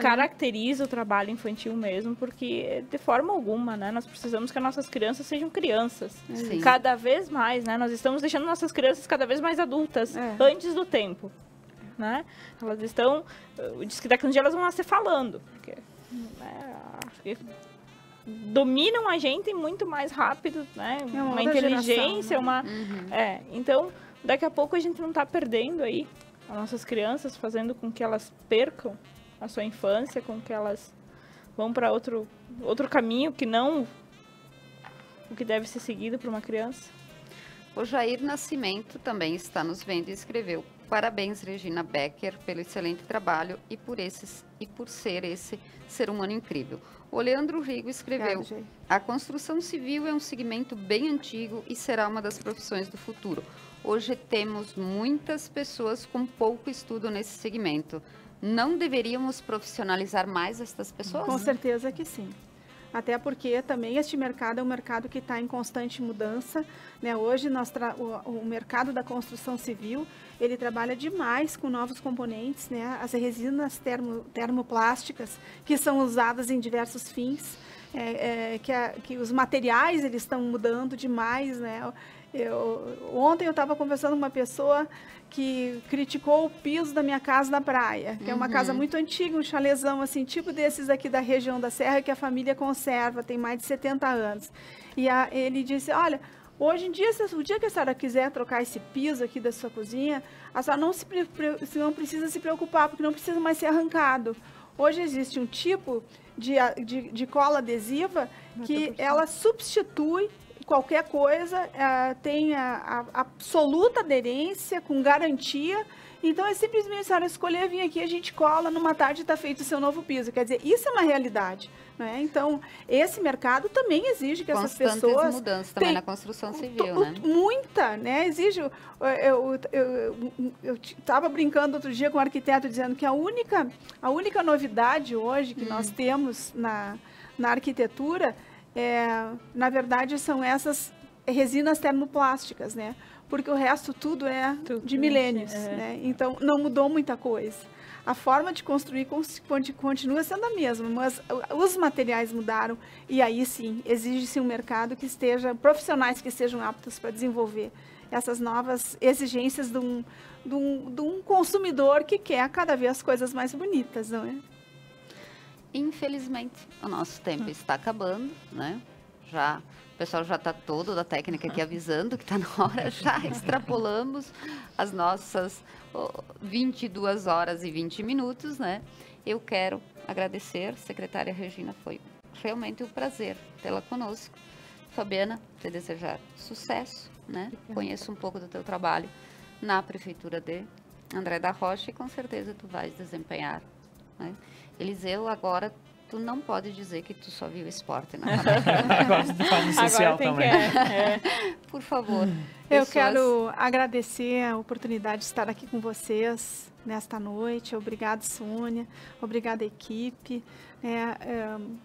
caracteriza o trabalho infantil mesmo, porque de forma alguma, né, nós precisamos que as nossas crianças sejam crianças. Sim. Cada vez mais, né, nós estamos deixando nossas crianças cada vez mais adultas, antes do tempo. Né? Elas estão, diz que daqui a um dia elas vão nascer falando, porque dominam a gente muito mais rápido, né? Uma inteligência, geração, né? Então, daqui a pouco a gente não está perdendo aí as nossas crianças, fazendo com que elas percam a sua infância, com que elas vão para outro caminho que não o que deve ser seguido por uma criança. O Jair Nascimento também está nos vendo e escreveu: parabéns, Regina Becker, pelo excelente trabalho e por ser esse ser humano incrível. O Leandro Rigo escreveu: a construção civil é um segmento bem antigo e será uma das profissões do futuro. Hoje temos muitas pessoas com pouco estudo nesse segmento. Não deveríamos profissionalizar mais estas pessoas? Com certeza que sim. Até porque também este mercado é um mercado que está em constante mudança, né? Hoje o mercado da construção civil, ele trabalha demais com novos componentes, né? As resinas termoplásticas, que são usadas em diversos fins, que os materiais eles estão mudando demais, né? Ontem eu estava conversando com uma pessoa que criticou o piso da minha casa na praia, que é uma casa muito antiga, um chalezão assim, tipo desses aqui da região da Serra, que a família conserva, tem mais de 70 anos. E ele disse, olha, hoje em dia, o dia que a senhora quiser trocar esse piso aqui da sua cozinha, a senhora não precisa se preocupar, porque não precisa mais ser arrancado. Hoje existe um tipo de cola adesiva que ela substitui qualquer coisa, tem a absoluta aderência, com garantia. Então, é simplesmente a senhora escolher vir aqui, a gente cola, numa tarde está feito o seu novo piso. Quer dizer, isso é uma realidade. Né? Então, esse mercado também exige que essas pessoas... Constantes mudanças também na construção civil, né? Muita, né? Exige... Eu estava brincando outro dia com um arquiteto, dizendo que a única novidade hoje que nós temos na arquitetura... na verdade, são essas resinas termoplásticas, né? Porque o resto tudo é de milênios, né? Então, não mudou muita coisa. A forma de construir continua sendo a mesma, mas os materiais mudaram e aí sim, exige-se um mercado que profissionais que estejam aptos para desenvolver essas novas exigências de um consumidor que quer cada vez coisas mais bonitas, não é? Infelizmente, o nosso tempo está acabando, né? O pessoal já está todo da técnica aqui avisando que está na hora, já extrapolamos as nossas 22 horas e 20 minutos, né? Eu quero agradecer, secretária Regina, foi realmente um prazer tê-la conosco. Fabiana, te desejar sucesso, né? Conheço um pouco do teu trabalho na Prefeitura de André da Rocha e com certeza tu vais desempenhar, né? Eliseu, agora tu não pode dizer que tu só viu esporte, né? Agora tu faz social também. Por favor. Eu quero agradecer a oportunidade de estar aqui com vocês nesta noite. Obrigada, Sônia. Obrigada, equipe.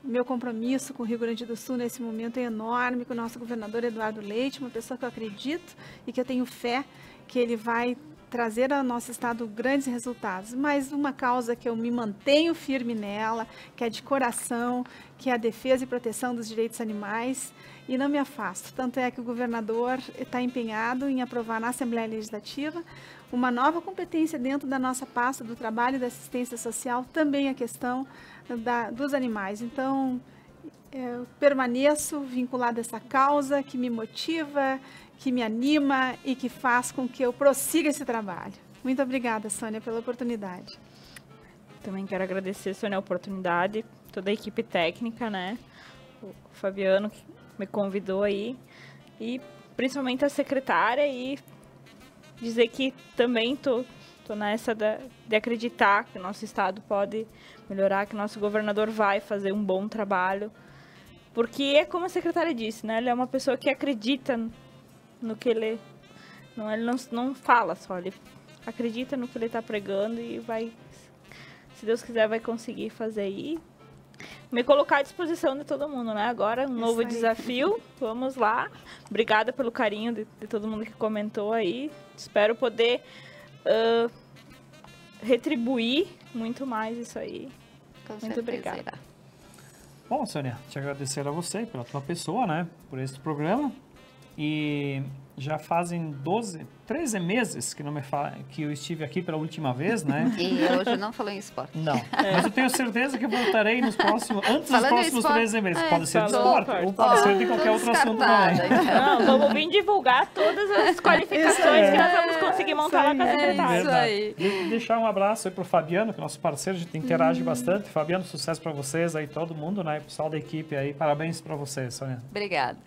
Meu compromisso com o Rio Grande do Sul nesse momento é enorme, com o nosso governador Eduardo Leite, uma pessoa que eu acredito e que eu tenho fé que ele vai trazer ao nosso estado grandes resultados, mas uma causa que eu me mantenho firme nela, que é de coração, que é a defesa e proteção dos direitos animais, e não me afasto. Tanto é que o governador está empenhado em aprovar na Assembleia Legislativa uma nova competência dentro da nossa pasta do trabalho e da assistência social, também a questão dos animais. Então, eu permaneço vinculada a essa causa que me motiva, que me anima e que faz com que eu prossiga esse trabalho. Muito obrigada, Sônia, pela oportunidade. Também quero agradecer, Sônia, a oportunidade, toda a equipe técnica, né? O Fabiano que me convidou aí e principalmente a secretária e dizer que também tô nessa de acreditar que o nosso estado pode melhorar, que o nosso governador vai fazer um bom trabalho, porque é como a secretária disse, né? Ele é uma pessoa que acredita no que ele não fala só, ele acredita no que ele está pregando e vai, se Deus quiser, vai conseguir fazer. E me colocar à disposição de todo mundo, né? Agora, um novo desafio, vamos lá. Obrigada pelo carinho de todo mundo que comentou aí. Espero poder retribuir muito mais isso aí. Muito obrigada. Bom, Sônia, te agradecer a você pela tua pessoa, né? Por esse programa. E já fazem 13 meses que eu estive aqui pela última vez, né? E hoje não falou em esporte. Não, mas eu tenho certeza que voltarei antes dos próximos 13 meses. Pode ser de esporte ou pode ser de qualquer outro assunto também. Não, vamos vir divulgar todas as qualificações que nós vamos conseguir montar lá com a secretária. Isso aí. Deixar um abraço aí pro Fabiano, que é nosso parceiro, a gente interage bastante. Fabiano, sucesso para vocês aí, todo mundo, né? Pessoal da equipe aí, parabéns para vocês, Sônia. Obrigada.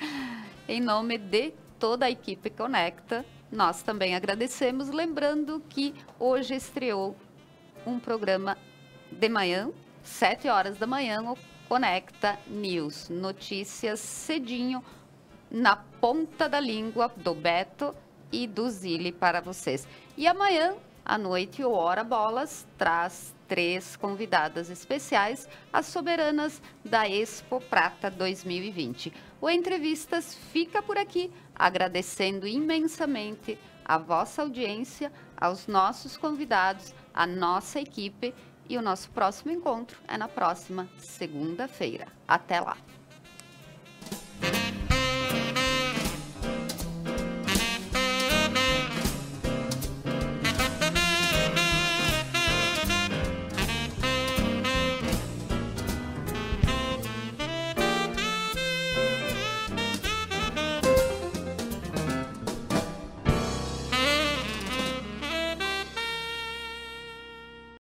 Em nome de toda a equipe Conecta, nós também agradecemos, lembrando que hoje estreou um programa de manhã, 7 horas da manhã, o Conecta News. Notícias cedinho, na ponta da língua do Beto e do Zili para vocês. E amanhã, à noite, o Hora Bolas traz 3 convidadas especiais, as soberanas da Expo Prata 2020. O Entrevistas fica por aqui, agradecendo imensamente a vossa audiência, aos nossos convidados, a nossa equipe, e o nosso próximo encontro é na próxima segunda-feira. Até lá!